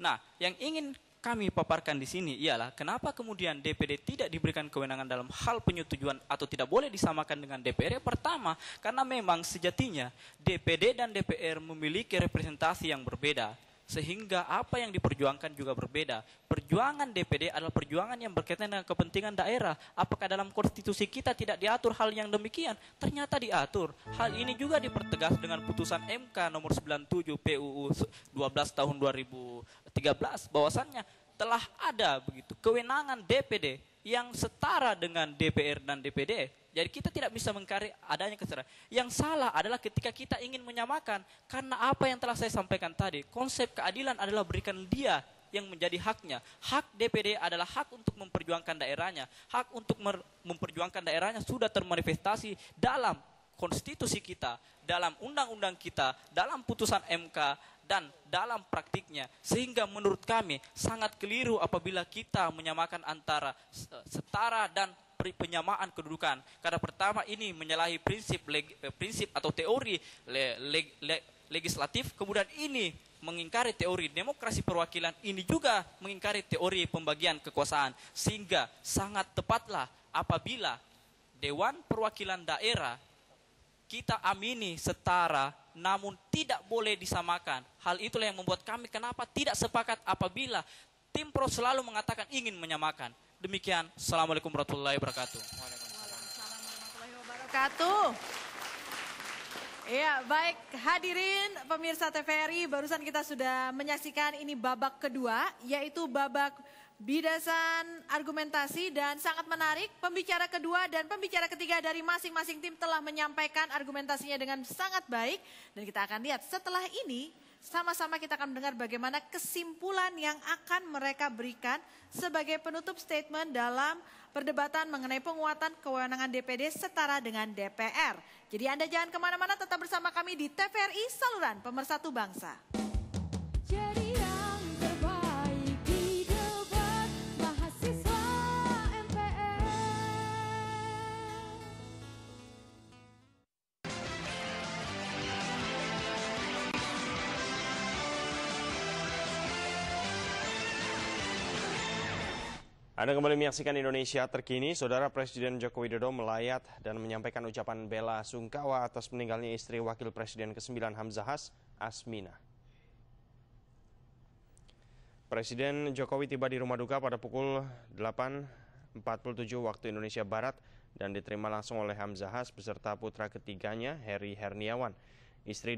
Nah, yang ingin kami paparkan di sini ialah kenapa kemudian DPD tidak diberikan kewenangan dalam hal penyetujuan atau tidak boleh disamakan dengan DPR. Pertama, karena memang sejatinya DPD dan DPR memiliki representasi yang berbeda. Sehingga apa yang diperjuangkan juga berbeda. Perjuangan DPD adalah perjuangan yang berkaitan dengan kepentingan daerah. Apakah dalam konstitusi kita tidak diatur hal yang demikian? Ternyata diatur. Hal ini juga dipertegas dengan putusan MK nomor 97 PUU 12 tahun 2013. Bahwasannya telah ada begitu kewenangan DPD yang setara dengan DPR dan DPD. Jadi kita tidak bisa mengkari adanya kesetaraan. Yang salah adalah ketika kita ingin menyamakan. Karena apa yang telah saya sampaikan tadi, konsep keadilan adalah berikan dia yang menjadi haknya. Hak DPD adalah hak untuk memperjuangkan daerahnya. Hak untuk memperjuangkan daerahnya sudah termanifestasi dalam konstitusi kita, dalam undang-undang kita, dalam putusan MK, dan dalam praktiknya. Sehingga menurut kami sangat keliru apabila kita menyamakan antara setara dan penyamaan kedudukan. Karena pertama ini menyalahi prinsip atau teori legislatif, kemudian ini mengingkari teori demokrasi perwakilan, ini juga mengingkari teori pembagian kekuasaan. Sehingga sangat tepatlah apabila Dewan Perwakilan Daerah kita amini setara namun tidak boleh disamakan. Hal itulah yang membuat kami kenapa tidak sepakat apabila tim pro selalu mengatakan ingin menyamakan. Demikian, Assalamualaikum warahmatullahi wabarakatuh.
Waalaikumsalam warahmatullahi wabarakatuh. Iya, baik hadirin pemirsa TVRI, barusan kita sudah menyaksikan ini babak kedua, yaitu babak bidasan argumentasi, dan sangat menarik. Pembicara kedua dan pembicara ketiga dari masing-masing tim telah menyampaikan argumentasinya dengan sangat baik. Dan kita akan lihat setelah ini, sama-sama kita akan mendengar bagaimana kesimpulan yang akan mereka berikan sebagai penutup statement dalam perdebatan mengenai penguatan kewenangan DPD setara dengan DPR. Jadi Anda jangan kemana-mana, tetap bersama kami di TVRI Saluran Pemersatu Bangsa.
Jadi yang terbaik di debat mahasiswa MPR.
Anda kembali menyaksikan Indonesia Terkini. Saudara, Presiden Joko Widodo melayat dan menyampaikan ucapan bela sungkawa atas meninggalnya istri Wakil Presiden ke-9 Hamzahas, Asminah. Presiden Jokowi tiba di rumah duka pada pukul 8.47 waktu Indonesia Barat dan diterima langsung oleh Hamzahas beserta putra ketiganya, Heri Herniawan. Istri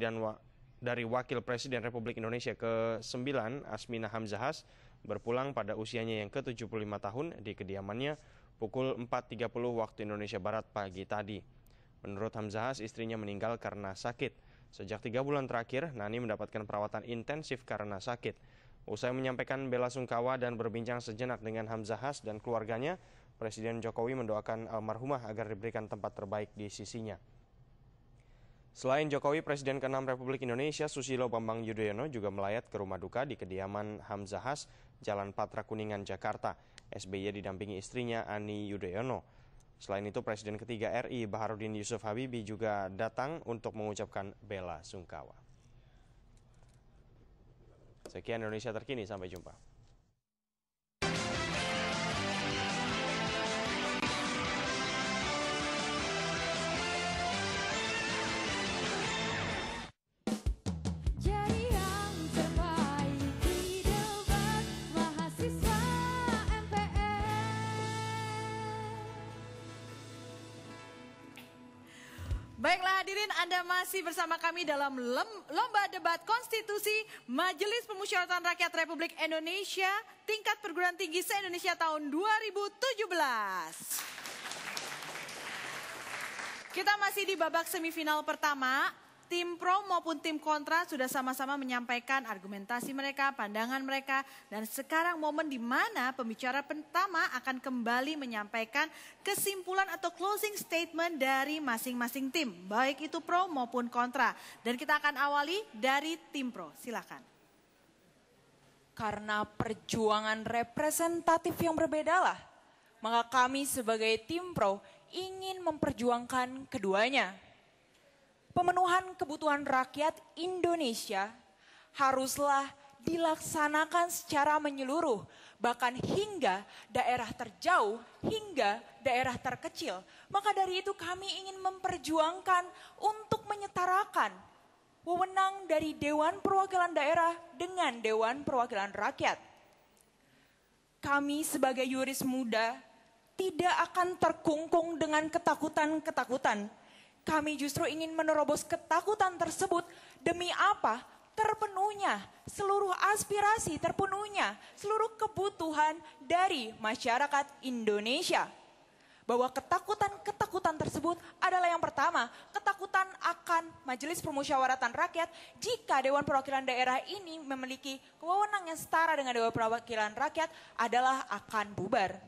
dari Wakil Presiden Republik Indonesia ke-9, Asminah Hamzahas, berpulang pada usianya yang ke-75 tahun di kediamannya pukul 4.30 waktu Indonesia Barat pagi tadi. Menurut Hamzahas, istrinya meninggal karena sakit. Sejak 3 bulan terakhir, Nani mendapatkan perawatan intensif karena sakit. Usai menyampaikan bela sungkawa dan berbincang sejenak dengan Hamzahas dan keluarganya, Presiden Jokowi mendoakan almarhumah agar diberikan tempat terbaik di sisinya. Selain Jokowi, Presiden ke-6 Republik Indonesia Susilo Bambang Yudhoyono juga melayat ke rumah duka di kediaman Hamzahas, Jalan Patra Kuningan, Jakarta. SBY didampingi istrinya Ani Yudhoyono. Selain itu, Presiden ketiga RI Baharudin Yusuf Habibie juga datang untuk mengucapkan bela sungkawa. Sekian Indonesia Terkini, sampai jumpa.
Jadi yang terbaik di debat mahasiswa MPR.
Baiklah hadirin, Anda masih bersama kami dalam Lomba Debat Konstitusi Majelis Pemusyawaratan Rakyat Republik Indonesia tingkat perguruan tinggi se-Indonesia tahun 2017. Kita masih di babak semifinal pertama. Tim pro maupun tim kontra sudah sama-sama menyampaikan argumentasi mereka, pandangan mereka. Dan sekarang momen di mana pembicara pertama akan kembali menyampaikan kesimpulan atau closing statement dari masing-masing tim. Baik itu pro maupun kontra. Dan kita akan awali dari tim pro, silakan.
Karena perjuangan representatif yang berbedalah, maka kami sebagai tim pro ingin memperjuangkan keduanya. Pemenuhan kebutuhan rakyat Indonesia haruslah dilaksanakan secara menyeluruh, bahkan hingga daerah terjauh, hingga daerah terkecil. Maka dari itu kami ingin memperjuangkan untuk menyetarakan wewenang dari Dewan Perwakilan Daerah dengan Dewan Perwakilan Rakyat. Kami sebagai yuris muda tidak akan terkungkung dengan ketakutan-ketakutan. Kami justru ingin menerobos ketakutan tersebut demi apa? Terpenuhnya seluruh aspirasi, terpenuhnya seluruh kebutuhan dari masyarakat Indonesia. Bahwa ketakutan-ketakutan tersebut adalah yang pertama, ketakutan akan Majelis Permusyawaratan Rakyat jika Dewan Perwakilan Daerah ini memiliki wewenang yang setara dengan Dewan Perwakilan Rakyat adalah akan bubar.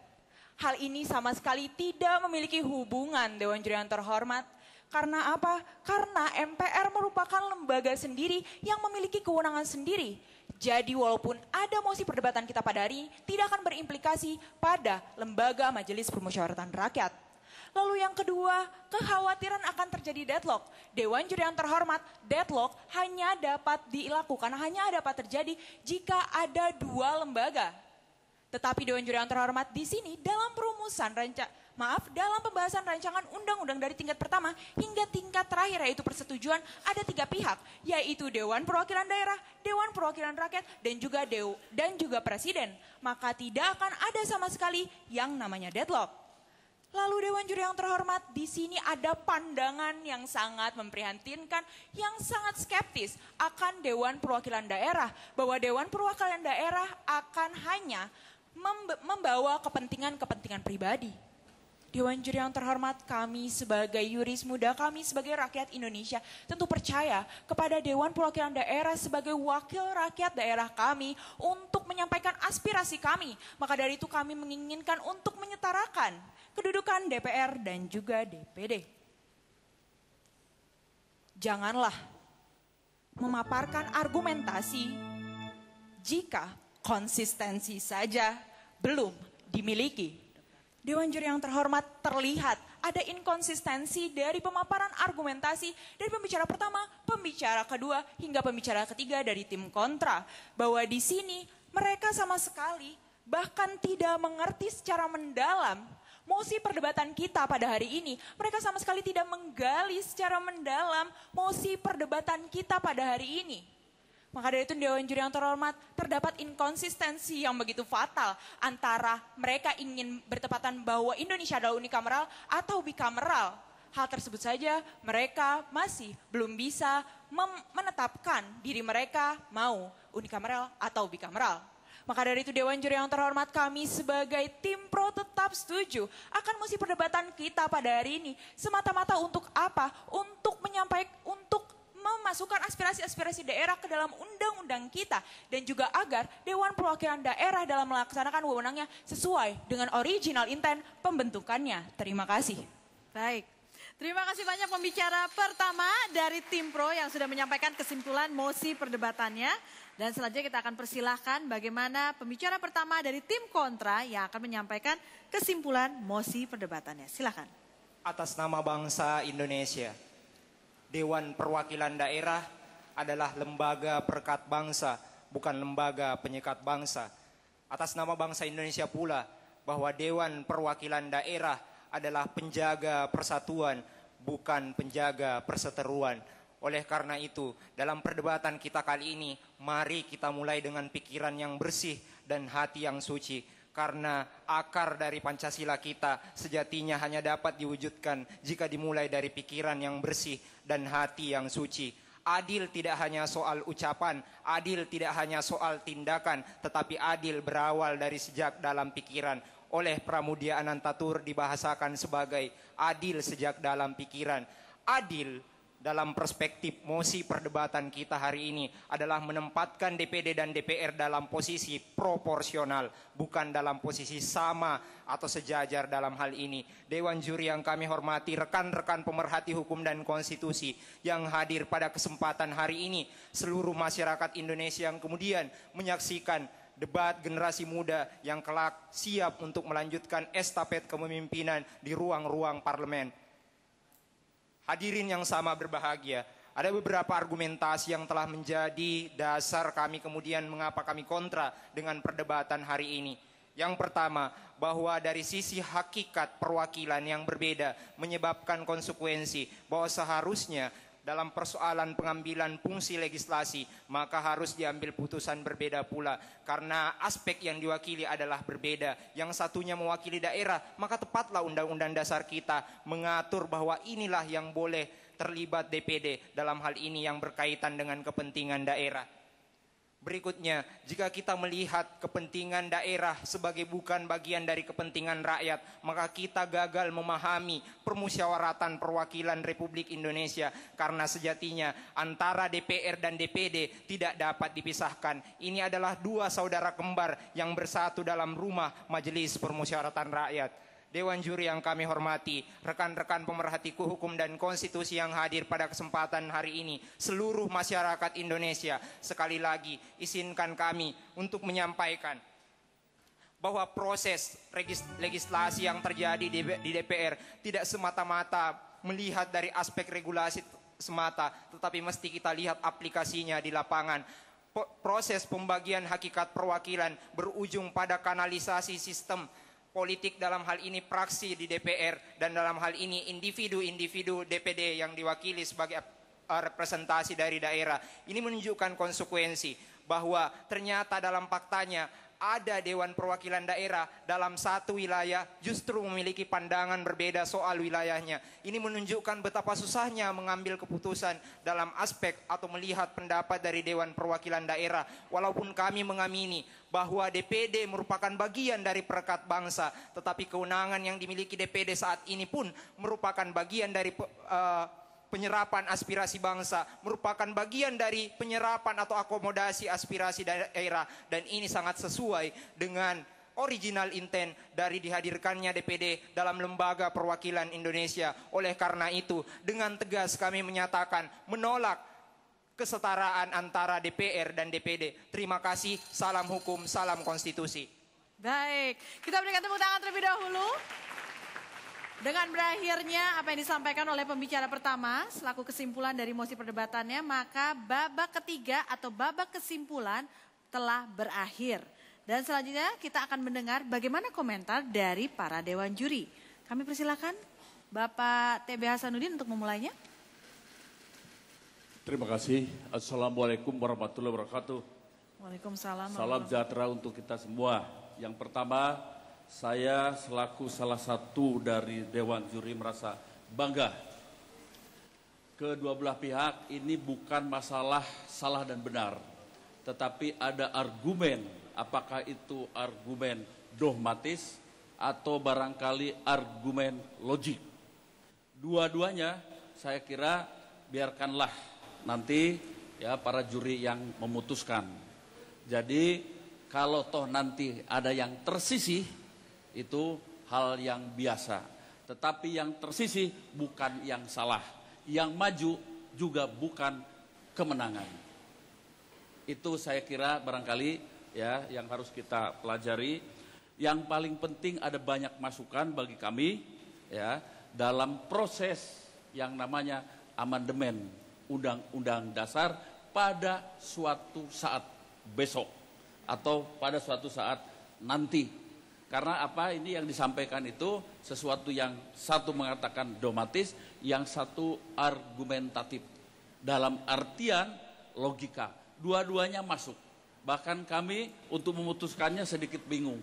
Hal ini sama sekali tidak memiliki hubungan Dewan Juri yang terhormat. Karena apa? Karena MPR merupakan lembaga sendiri yang memiliki kewenangan sendiri. Jadi walaupun ada mosi perdebatan kita pada hari ini, tidak akan berimplikasi pada lembaga Majelis Permusyawaratan Rakyat. Lalu yang kedua, kekhawatiran akan terjadi deadlock. Dewan Juri yang terhormat, deadlock hanya dapat dilakukan, hanya dapat terjadi jika ada dua lembaga. Tetapi Dewan Juri yang terhormat di sini dalam perumusan dalam pembahasan rancangan undang-undang dari tingkat pertama hingga tingkat terakhir yaitu persetujuan ada 3 pihak, yaitu Dewan Perwakilan Daerah, Dewan Perwakilan Rakyat, dan juga Presiden. Maka tidak akan ada sama sekali yang namanya deadlock. Lalu Dewan Juri yang terhormat, di sini ada pandangan yang sangat memprihatinkan, yang sangat skeptis akan Dewan Perwakilan Daerah. Bahwa Dewan Perwakilan Daerah akan hanya membawa kepentingan-kepentingan pribadi. Dewan Juri yang terhormat, kami sebagai yuris muda, kami sebagai rakyat Indonesia tentu percaya kepada Dewan Perwakilan Daerah sebagai wakil rakyat daerah kami untuk menyampaikan aspirasi kami. Maka dari itu kami menginginkan untuk menyetarakan kedudukan DPR dan juga DPD. Janganlah memaparkan argumentasi jika konsistensi saja belum dimiliki. Dewan Juri yang terhormat, terlihat ada inkonsistensi dari pemaparan argumentasi dari pembicara pertama, pembicara kedua, hingga pembicara ketiga dari tim kontra. Bahwa di sini mereka sama sekali bahkan tidak mengerti secara mendalam mosi perdebatan kita pada hari ini. Mereka sama sekali tidak menggali secara mendalam mosi perdebatan kita pada hari ini. Maka dari itu Dewan Juri yang terhormat, terdapat inkonsistensi yang begitu fatal antara mereka ingin bertepatan bahwa Indonesia adalah unikameral atau bikameral. Hal tersebut saja mereka masih belum bisa menetapkan diri mereka mau unikameral atau bikameral. Maka dari itu Dewan Juri yang terhormat, kami sebagai tim pro tetap setuju akan mosi perdebatan kita pada hari ini. Semata-mata untuk apa? Untuk menyampaikan, untuk memasukkan aspirasi-aspirasi daerah ke dalam undang-undang kita. Dan juga agar Dewan Perwakilan Daerah dalam melaksanakan wewenangnya sesuai dengan original intent pembentukannya. Terima kasih.
Baik, terima kasih banyak pembicara pertama dari tim pro yang sudah menyampaikan kesimpulan mosi perdebatannya. Dan selanjutnya kita akan persilahkan bagaimana pembicara pertama dari tim kontra yang akan menyampaikan kesimpulan mosi perdebatannya. Silakan.
Atas nama bangsa Indonesia, Dewan Perwakilan Daerah adalah lembaga perekat bangsa, bukan lembaga penyekat bangsa. Atas nama bangsa Indonesia pula, bahwa Dewan Perwakilan Daerah adalah penjaga persatuan, bukan penjaga perseteruan. Oleh karena itu, dalam perdebatan kita kali ini, mari kita mulai dengan pikiran yang bersih dan hati yang suci. Karena akar dari Pancasila kita sejatinya hanya dapat diwujudkan jika dimulai dari pikiran yang bersih dan hati yang suci. Adil tidak hanya soal ucapan, adil tidak hanya soal tindakan, tetapi adil berawal dari sejak dalam pikiran. Oleh Pramudia Anantatur dibahasakan sebagai adil sejak dalam pikiran. Adil dalam perspektif mosi perdebatan kita hari ini adalah menempatkan DPD dan DPR dalam posisi proporsional, bukan dalam posisi sama atau sejajar dalam hal ini. Dewan Juri yang kami hormati, rekan-rekan pemerhati hukum dan konstitusi yang hadir pada kesempatan hari ini, seluruh masyarakat Indonesia yang kemudian menyaksikan debat generasi muda yang kelak siap untuk melanjutkan estafet kepemimpinan di ruang-ruang parlemen. Hadirin yang sama berbahagia, ada beberapa argumentasi yang telah menjadi dasar kami kemudian mengapa kami kontra dengan perdebatan hari ini. Yang pertama, bahwa dari sisi hakikat perwakilan yang berbeda menyebabkan konsekuensi bahwa seharusnya dalam persoalan pengambilan fungsi legislasi maka harus diambil putusan berbeda pula. Karena aspek yang diwakili adalah berbeda. Yang satunya mewakili daerah, maka tepatlah Undang-Undang Dasar kita mengatur bahwa inilah yang boleh terlibat DPD dalam hal ini yang berkaitan dengan kepentingan daerah. Berikutnya, jika kita melihat kepentingan daerah sebagai bukan bagian dari kepentingan rakyat, maka kita gagal memahami permusyawaratan perwakilan Republik Indonesia. Karena sejatinya antara DPR dan DPD tidak dapat dipisahkan. Ini adalah dua saudara kembar yang bersatu dalam rumah Majelis Permusyawaratan Rakyat. Dewan Juri yang kami hormati, rekan-rekan pemerhati hukum dan konstitusi yang hadir pada kesempatan hari ini, seluruh masyarakat Indonesia, sekali lagi izinkan kami untuk menyampaikan bahwa proses legislasi yang terjadi di DPR tidak semata-mata melihat dari aspek regulasi semata, tetapi mesti kita lihat aplikasinya di lapangan. Proses pembagian hakikat perwakilan berujung pada kanalisasi sistem politik, dalam hal ini praksi di DPR, dan dalam hal ini individu-individu DPD yang diwakili sebagai representasi dari daerah. Ini menunjukkan konsekuensi bahwa ternyata dalam faktanya ada Dewan Perwakilan Daerah dalam satu wilayah justru memiliki pandangan berbeda soal wilayahnya. Ini menunjukkan betapa susahnya mengambil keputusan dalam aspek atau melihat pendapat dari Dewan Perwakilan Daerah. Walaupun kami mengamini bahwa DPD merupakan bagian dari perekat bangsa, tetapi kewenangan yang dimiliki DPD saat ini pun merupakan bagian dari penyerapan aspirasi bangsa, merupakan bagian dari penyerapan atau akomodasi aspirasi daerah, dan ini sangat sesuai dengan original intent dari dihadirkannya DPD dalam lembaga perwakilan Indonesia. Oleh karena itu, dengan tegas kami menyatakan menolak kesetaraan antara DPR dan DPD. Terima kasih, salam hukum, salam konstitusi.
Baik, kita berikan tepuk tangan terlebih dahulu. Dengan berakhirnya apa yang disampaikan oleh pembicara pertama selaku kesimpulan dari mosi perdebatannya, maka babak ketiga atau babak kesimpulan telah berakhir. Dan selanjutnya kita akan mendengar bagaimana komentar dari para dewan juri. Kami persilakan Bapak TB Hasanuddin untuk memulainya.
Terima kasih. Assalamualaikum warahmatullahi wabarakatuh.
Waalaikumsalam.
Salam sejahtera untuk kita semua. Yang pertama, saya selaku salah satu dari Dewan Juri merasa bangga. Kedua belah pihak ini bukan masalah salah dan benar, tetapi ada argumen, apakah itu argumen dogmatis atau barangkali argumen logik. Dua-duanya saya kira biarkanlah nanti ya para juri yang memutuskan. Jadi kalau toh nanti ada yang tersisih, itu hal yang biasa. Tetapi yang tersisih bukan yang salah. Yang maju juga bukan kemenangan. Itu saya kira barangkali ya yang harus kita pelajari. Yang paling penting ada banyak masukan bagi kami ya dalam proses yang namanya amandemen Undang-Undang Dasar pada suatu saat besok atau pada suatu saat nanti. Karena apa, ini yang disampaikan itu sesuatu yang satu mengatakan dogmatis, yang satu argumentatif. Dalam artian logika, dua-duanya masuk. Bahkan kami untuk memutuskannya sedikit bingung.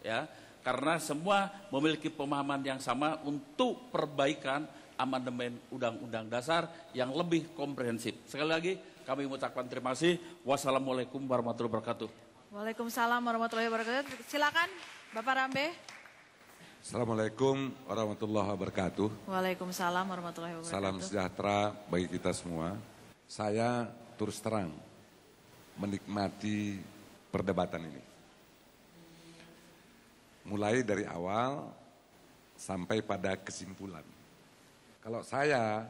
Ya, karena semua memiliki pemahaman yang sama untuk perbaikan amandemen Undang-Undang Dasar yang lebih komprehensif. Sekali lagi kami mengucapkan terima kasih. Wassalamualaikum warahmatullahi wabarakatuh.
Waalaikumsalam warahmatullahi wabarakatuh. Silakan Bapak Rambe.
Assalamualaikum warahmatullahi wabarakatuh.
Waalaikumsalam warahmatullahi wabarakatuh.
Salam sejahtera bagi kita semua. Saya terus terang menikmati perdebatan ini. Mulai dari awal sampai pada kesimpulan. Kalau saya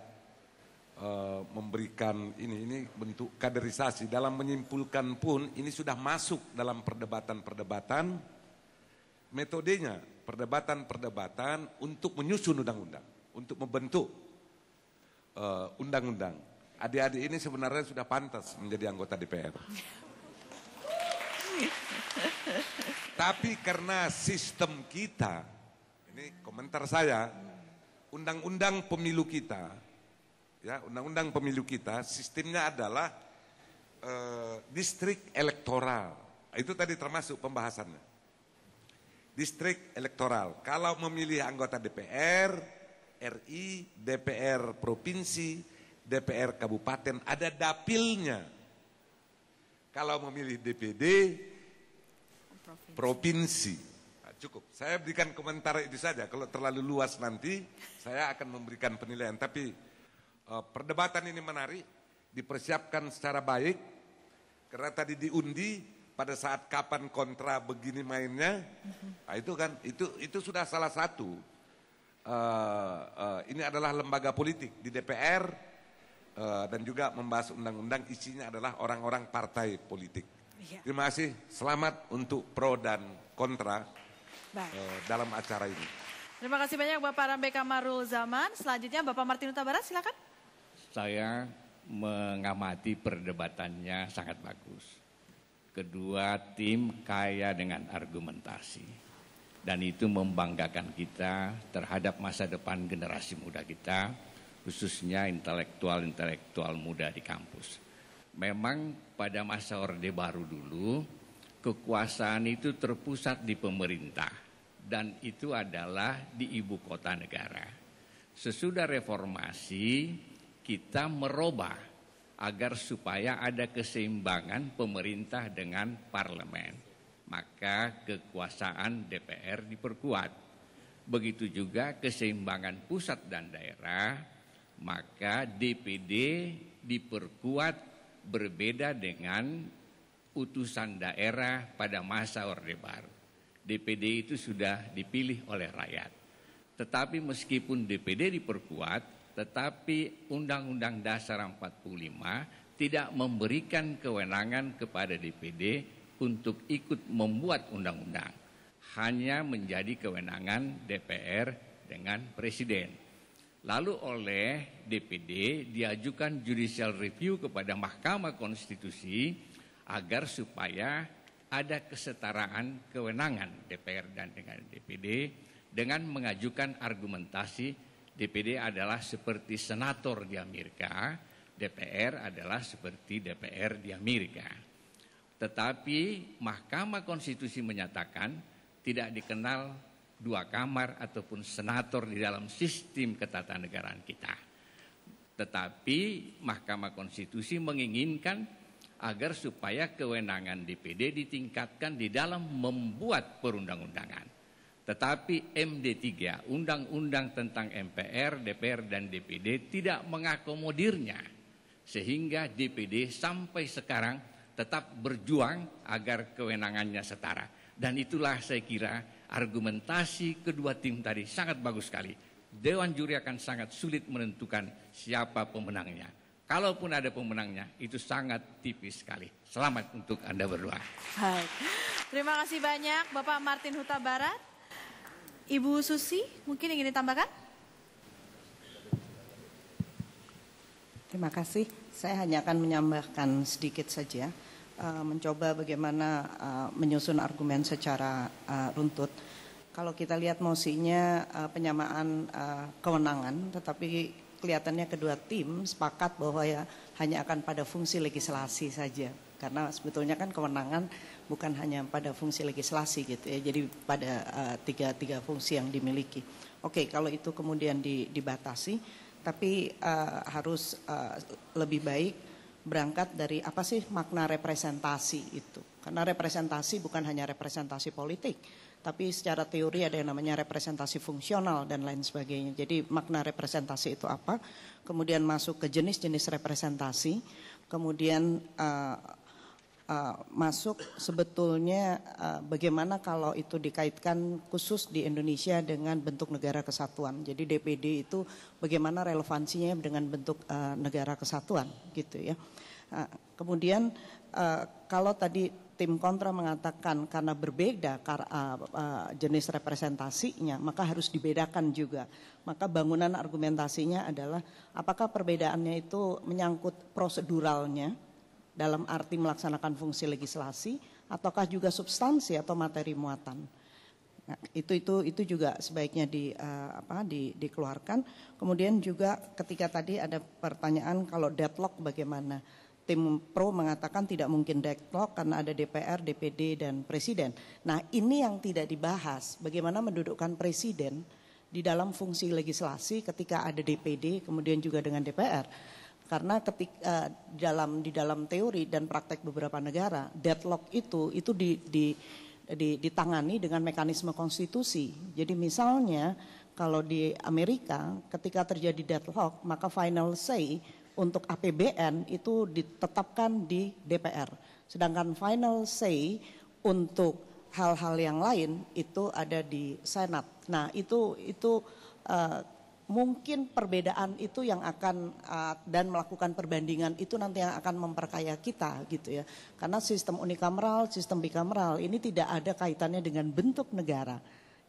memberikan ini bentuk kaderisasi dalam menyimpulkan pun ini sudah masuk dalam perdebatan-perdebatan. Metodenya perdebatan-perdebatan untuk menyusun undang-undang, untuk membentuk undang-undang. Adik-adik ini sebenarnya sudah pantas menjadi anggota DPR. Tapi karena sistem kita, ini komentar saya, undang-undang pemilu kita, ya undang-undang pemilu kita sistemnya adalah distrik elektoral. Itu tadi termasuk pembahasannya. Distrik elektoral. Kalau memilih anggota DPR, RI, DPR provinsi, DPR kabupaten, ada dapilnya. Kalau memilih DPD, provinsi. Nah, cukup. Saya berikan komentar itu saja. Kalau terlalu luas nanti, saya akan memberikan penilaian. Tapi perdebatan ini menarik, dipersiapkan secara baik, karena tadi diundi. Pada saat kapan kontra begini mainnya, nah itu kan itu sudah salah satu. Ini adalah lembaga politik di DPR dan juga membahas undang-undang isinya adalah orang-orang partai politik. Iya. Terima kasih, selamat untuk pro dan kontra dalam acara ini.
Terima kasih banyak Bapak Rambe Kamarul Zaman. Selanjutnya Bapak Martin Huta Barat, silakan.
Saya mengamati perdebatannya sangat bagus. Kedua tim kaya dengan argumentasi. Dan itu membanggakan kita terhadap masa depan generasi muda kita, khususnya intelektual-intelektual muda di kampus. Memang pada masa Orde Baru dulu, kekuasaan itu terpusat di pemerintah dan itu adalah di ibu kota negara. Sesudah reformasi kita merubah agar supaya ada keseimbangan pemerintah dengan parlemen. Maka kekuasaan DPR diperkuat. Begitu juga keseimbangan pusat dan daerah, maka DPD diperkuat berbeda dengan utusan daerah pada masa Orde Baru. DPD itu sudah dipilih oleh rakyat. Tetapi meskipun DPD diperkuat, tetapi Undang-Undang Dasar 45 tidak memberikan kewenangan kepada DPD untuk ikut membuat undang-undang. Hanya menjadi kewenangan DPR dengan Presiden. Lalu oleh DPD diajukan judicial review kepada Mahkamah Konstitusi agar supaya ada kesetaraan kewenangan DPR dan dengan DPD dengan mengajukan argumentasi DPD adalah seperti senator di Amerika, DPR adalah seperti DPR di Amerika. Tetapi Mahkamah Konstitusi menyatakan tidak dikenal dua kamar ataupun senator di dalam sistem ketatanegaraan kita. Tetapi Mahkamah Konstitusi menginginkan agar supaya kewenangan DPD ditingkatkan di dalam membuat perundang-undangan. Tetapi MD3, Undang-Undang tentang MPR, DPR, dan DPD tidak mengakomodirnya. Sehingga DPD sampai sekarang tetap berjuang agar kewenangannya setara. Dan itulah saya kira argumentasi kedua tim tadi sangat bagus sekali. Dewan juri akan sangat sulit menentukan siapa pemenangnya. Kalaupun ada pemenangnya, itu sangat tipis sekali. Selamat untuk Anda berdua.
Baik. Terima kasih banyak Bapak Martin Huta Barat. Ibu Susi, mungkin ingin ditambahkan?
Terima kasih. Saya hanya akan menambahkan sedikit saja, mencoba bagaimana menyusun argumen secara runtut. Kalau kita lihat mosinya penyamaan kewenangan, tetapi kelihatannya kedua tim sepakat bahwa ya hanya akan pada fungsi legislasi saja. Karena sebetulnya kan kewenangan bukan hanya pada fungsi legislasi gitu ya, jadi pada tiga fungsi yang dimiliki. Oke, kalau itu kemudian dibatasi, tapi harus lebih baik berangkat dari apa sih makna representasi itu. Karena representasi bukan hanya representasi politik, tapi secara teori ada yang namanya representasi fungsional dan lain sebagainya. Jadi makna representasi itu apa? Kemudian masuk ke jenis-jenis representasi, kemudian masuk sebetulnya bagaimana kalau itu dikaitkan khusus di Indonesia dengan bentuk negara kesatuan. Jadi DPD itu bagaimana relevansinya dengan bentuk negara kesatuan gitu ya. Kemudian kalau tadi tim kontra mengatakan karena berbeda jenis representasinya maka harus dibedakan juga. Maka bangunan argumentasinya adalah apakah perbedaannya itu menyangkut proseduralnya dalam arti melaksanakan fungsi legislasi, ataukah juga substansi atau materi muatan. Nah, itu juga sebaiknya dikeluarkan. Kemudian juga ketika tadi ada pertanyaan kalau deadlock bagaimana, tim pro mengatakan tidak mungkin deadlock karena ada DPR, DPD dan Presiden. Nah ini yang tidak dibahas, bagaimana mendudukkan Presiden di dalam fungsi legislasi ketika ada DPD kemudian juga dengan DPR. Karena ketika di dalam teori dan praktek beberapa negara, deadlock itu ditangani dengan mekanisme konstitusi. Jadi misalnya kalau di Amerika ketika terjadi deadlock maka final say untuk APBN itu ditetapkan di DPR. Sedangkan final say untuk hal-hal yang lain itu ada di Senat. Nah itu mungkin perbedaan itu yang akan dan melakukan perbandingan itu nanti yang akan memperkaya kita gitu ya. Karena sistem unikameral, sistem bikameral ini tidak ada kaitannya dengan bentuk negara.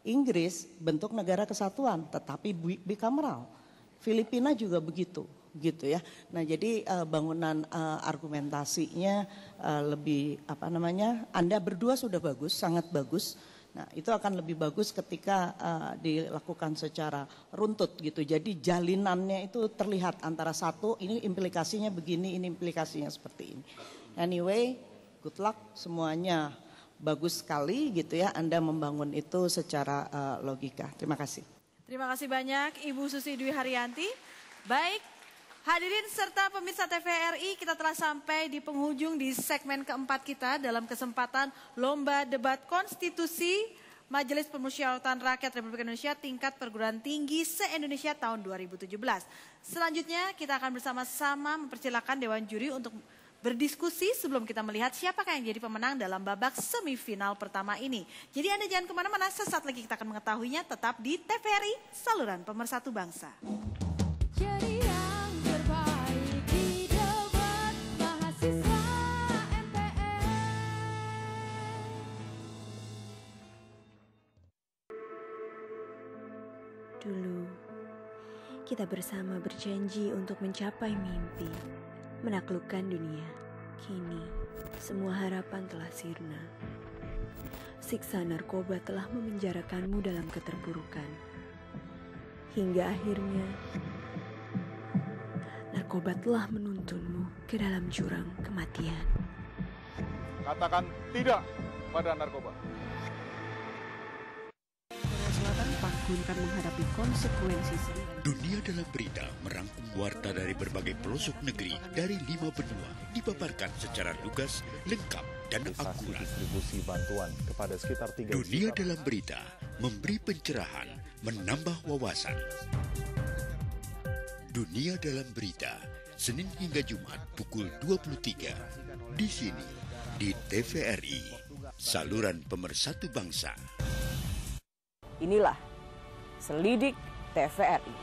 Inggris bentuk negara kesatuan tetapi bikameral. Filipina juga begitu gitu ya. Nah jadi bangunan argumentasinya lebih Anda berdua sudah bagus, sangat bagus. Nah itu akan lebih bagus ketika dilakukan secara runtut gitu. Jadi jalinannya itu terlihat antara satu, ini implikasinya begini, ini implikasinya seperti ini. Anyway, good luck semuanya bagus sekali gitu ya Anda membangun itu secara logika. Terima kasih.
Terima kasih banyak Ibu Susi Dwi Haryanti. Baik, hadirin serta pemirsa TVRI, kita telah sampai di penghujung di segmen keempat kita dalam kesempatan Lomba Debat Konstitusi Majelis Permusyawaratan Rakyat Republik Indonesia tingkat perguruan tinggi se-Indonesia tahun 2017. Selanjutnya kita akan bersama-sama mempersilakan Dewan Juri untuk berdiskusi sebelum kita melihat siapakah yang jadi pemenang dalam babak semifinal pertama ini. Jadi Anda jangan kemana-mana, sesaat lagi kita akan mengetahuinya tetap di TVRI, saluran pemersatu bangsa.
Jadi yang terbaik di debat mahasiswa MPR.
Dulu, kita bersama berjanji untuk mencapai mimpi, menaklukkan dunia. Kini, semua harapan telah sirna. Siksa narkoba telah memenjarakanmu dalam keterpurukan. Hingga akhirnya, narkoba telah menuntunmu ke dalam jurang kematian.
Katakan tidak pada narkoba.
Korea Selatan pun akan menghadapi konsekuensi serius.
Dunia Dalam Berita merangkum warta dari berbagai pelosok negeri dari 5 benua dipaparkan secara lugas, lengkap, dan akurat.
Distribusi bantuan kepada sekitar 3
Dunia Dalam Berita memberi pencerahan, menambah wawasan. Dunia Dalam Berita, Senin hingga Jumat pukul 23. Di sini, di TVRI, saluran pemersatu bangsa.
Inilah Selidik TVRI.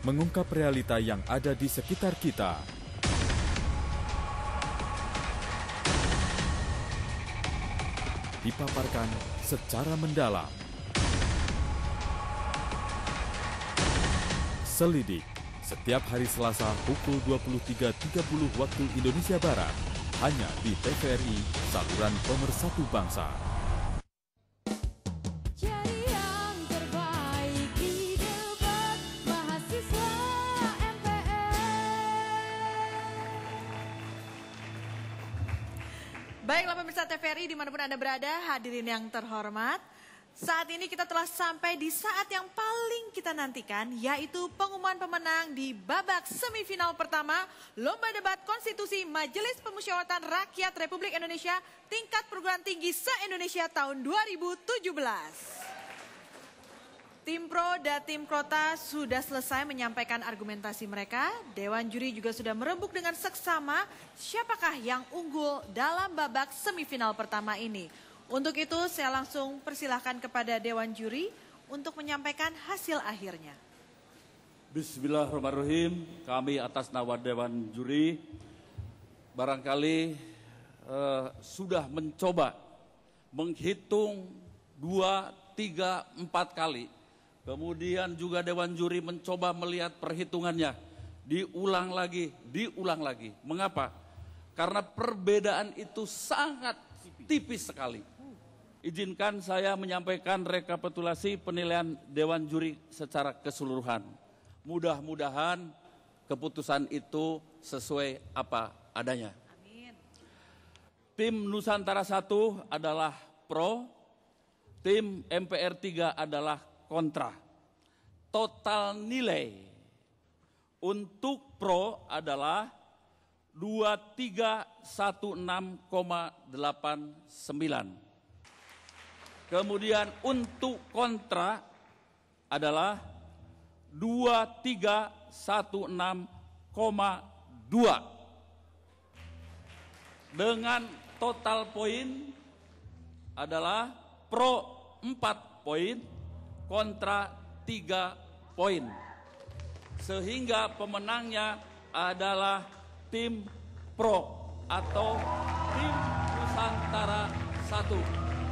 Mengungkap realita yang ada di sekitar kita. Dipaparkan secara mendalam. Selidik, setiap hari Selasa pukul 23.30 waktu Indonesia Barat. Hanya di TVRI, saluran pemersatu bangsa.
Jadi yang terbaik di debat mahasiswa MPR.
Baiklah pemirsa TVRI dimanapun Anda berada, hadirin yang terhormat. Saat ini kita telah sampai di saat yang paling kita nantikan, yaitu pengumuman pemenang di babak semifinal pertama Lomba Debat Konstitusi Majelis Permusyawaratan Rakyat Republik Indonesia tingkat perguruan tinggi se-Indonesia tahun 2017. Tim Pro dan Tim Kota sudah selesai menyampaikan argumentasi mereka. Dewan Juri juga sudah merembuk dengan seksama siapakah yang unggul dalam babak semifinal pertama ini. Untuk itu saya langsung persilahkan kepada Dewan Juri untuk menyampaikan hasil akhirnya.
Bismillahirrahmanirrahim, kami atas nama Dewan Juri barangkali sudah mencoba menghitung 2, 3, 4 kali. Kemudian juga Dewan Juri mencoba melihat perhitungannya. Diulang lagi. Mengapa? Karena perbedaan itu sangat tipis sekali. Izinkan saya menyampaikan rekapitulasi penilaian Dewan Juri secara keseluruhan. Mudah-mudahan keputusan itu sesuai apa adanya.
Amin.
Tim Nusantara 1 adalah pro, tim MPR 3 adalah kontra. Total nilai untuk pro adalah 2316,89. Kemudian untuk kontra adalah 2316,2. Dengan total poin adalah pro 4 poin, kontra 3 poin. Sehingga pemenangnya adalah tim pro atau tim Nusantara 1.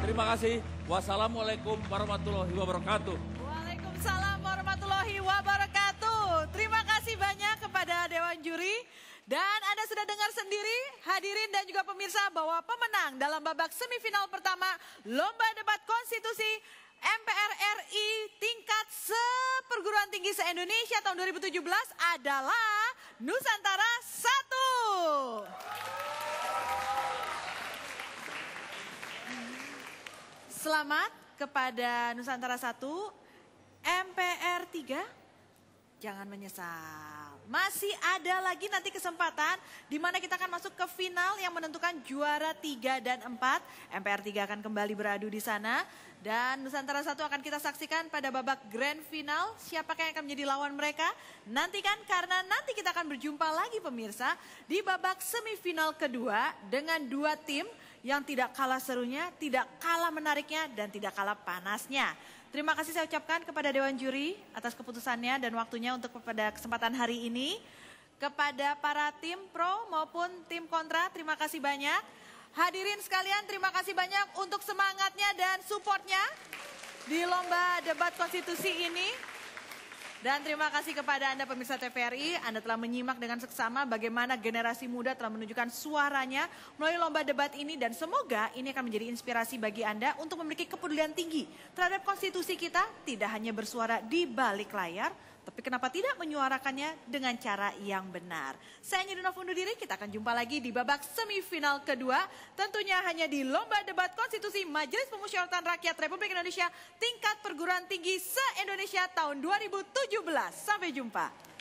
Terima kasih. Wassalamualaikum warahmatullahi wabarakatuh.
Waalaikumsalam warahmatullahi wabarakatuh. Terima kasih banyak kepada Dewan Juri. Dan Anda sudah dengar sendiri hadirin dan juga pemirsa bahwa pemenang dalam babak semifinal pertama Lomba Debat Konstitusi MPR RI tingkat seperguruan tinggi se-Indonesia tahun 2017 adalah Nusantara 1. Selamat kepada Nusantara 1, MPR 3, jangan menyesal. Masih ada lagi nanti kesempatan di mana kita akan masuk ke final yang menentukan juara 3 dan 4. MPR 3 akan kembali beradu di sana. Dan Nusantara 1 akan kita saksikan pada babak grand final. Siapakah yang akan menjadi lawan mereka? Nantikan karena nanti kita akan berjumpa lagi pemirsa di babak semifinal kedua dengan dua tim yang tidak kalah serunya, tidak kalah menariknya, dan tidak kalah panasnya. Terima kasih saya ucapkan kepada Dewan Juri atas keputusannya dan waktunya untuk pada kesempatan hari ini. Kepada para tim pro maupun tim kontra, terima kasih banyak. Hadirin sekalian, terima kasih banyak untuk semangatnya dan supportnya di lomba debat konstitusi ini. Dan terima kasih kepada Anda pemirsa TVRI, Anda telah menyimak dengan seksama bagaimana generasi muda telah menunjukkan suaranya melalui lomba debat ini. Dan semoga ini akan menjadi inspirasi bagi Anda untuk memiliki kepedulian tinggi terhadap konstitusi kita. Tidak hanya bersuara di balik layar, tapi kenapa tidak menyuarakannya dengan cara yang benar. Saya Nidunov undur diri, kita akan jumpa lagi di babak semifinal kedua. Tentunya hanya di lomba debat konstitusi Majelis Pemusyawaratan Rakyat Republik Indonesia tingkat perguruan tinggi se-Indonesia tahun 2017. Sampai jumpa.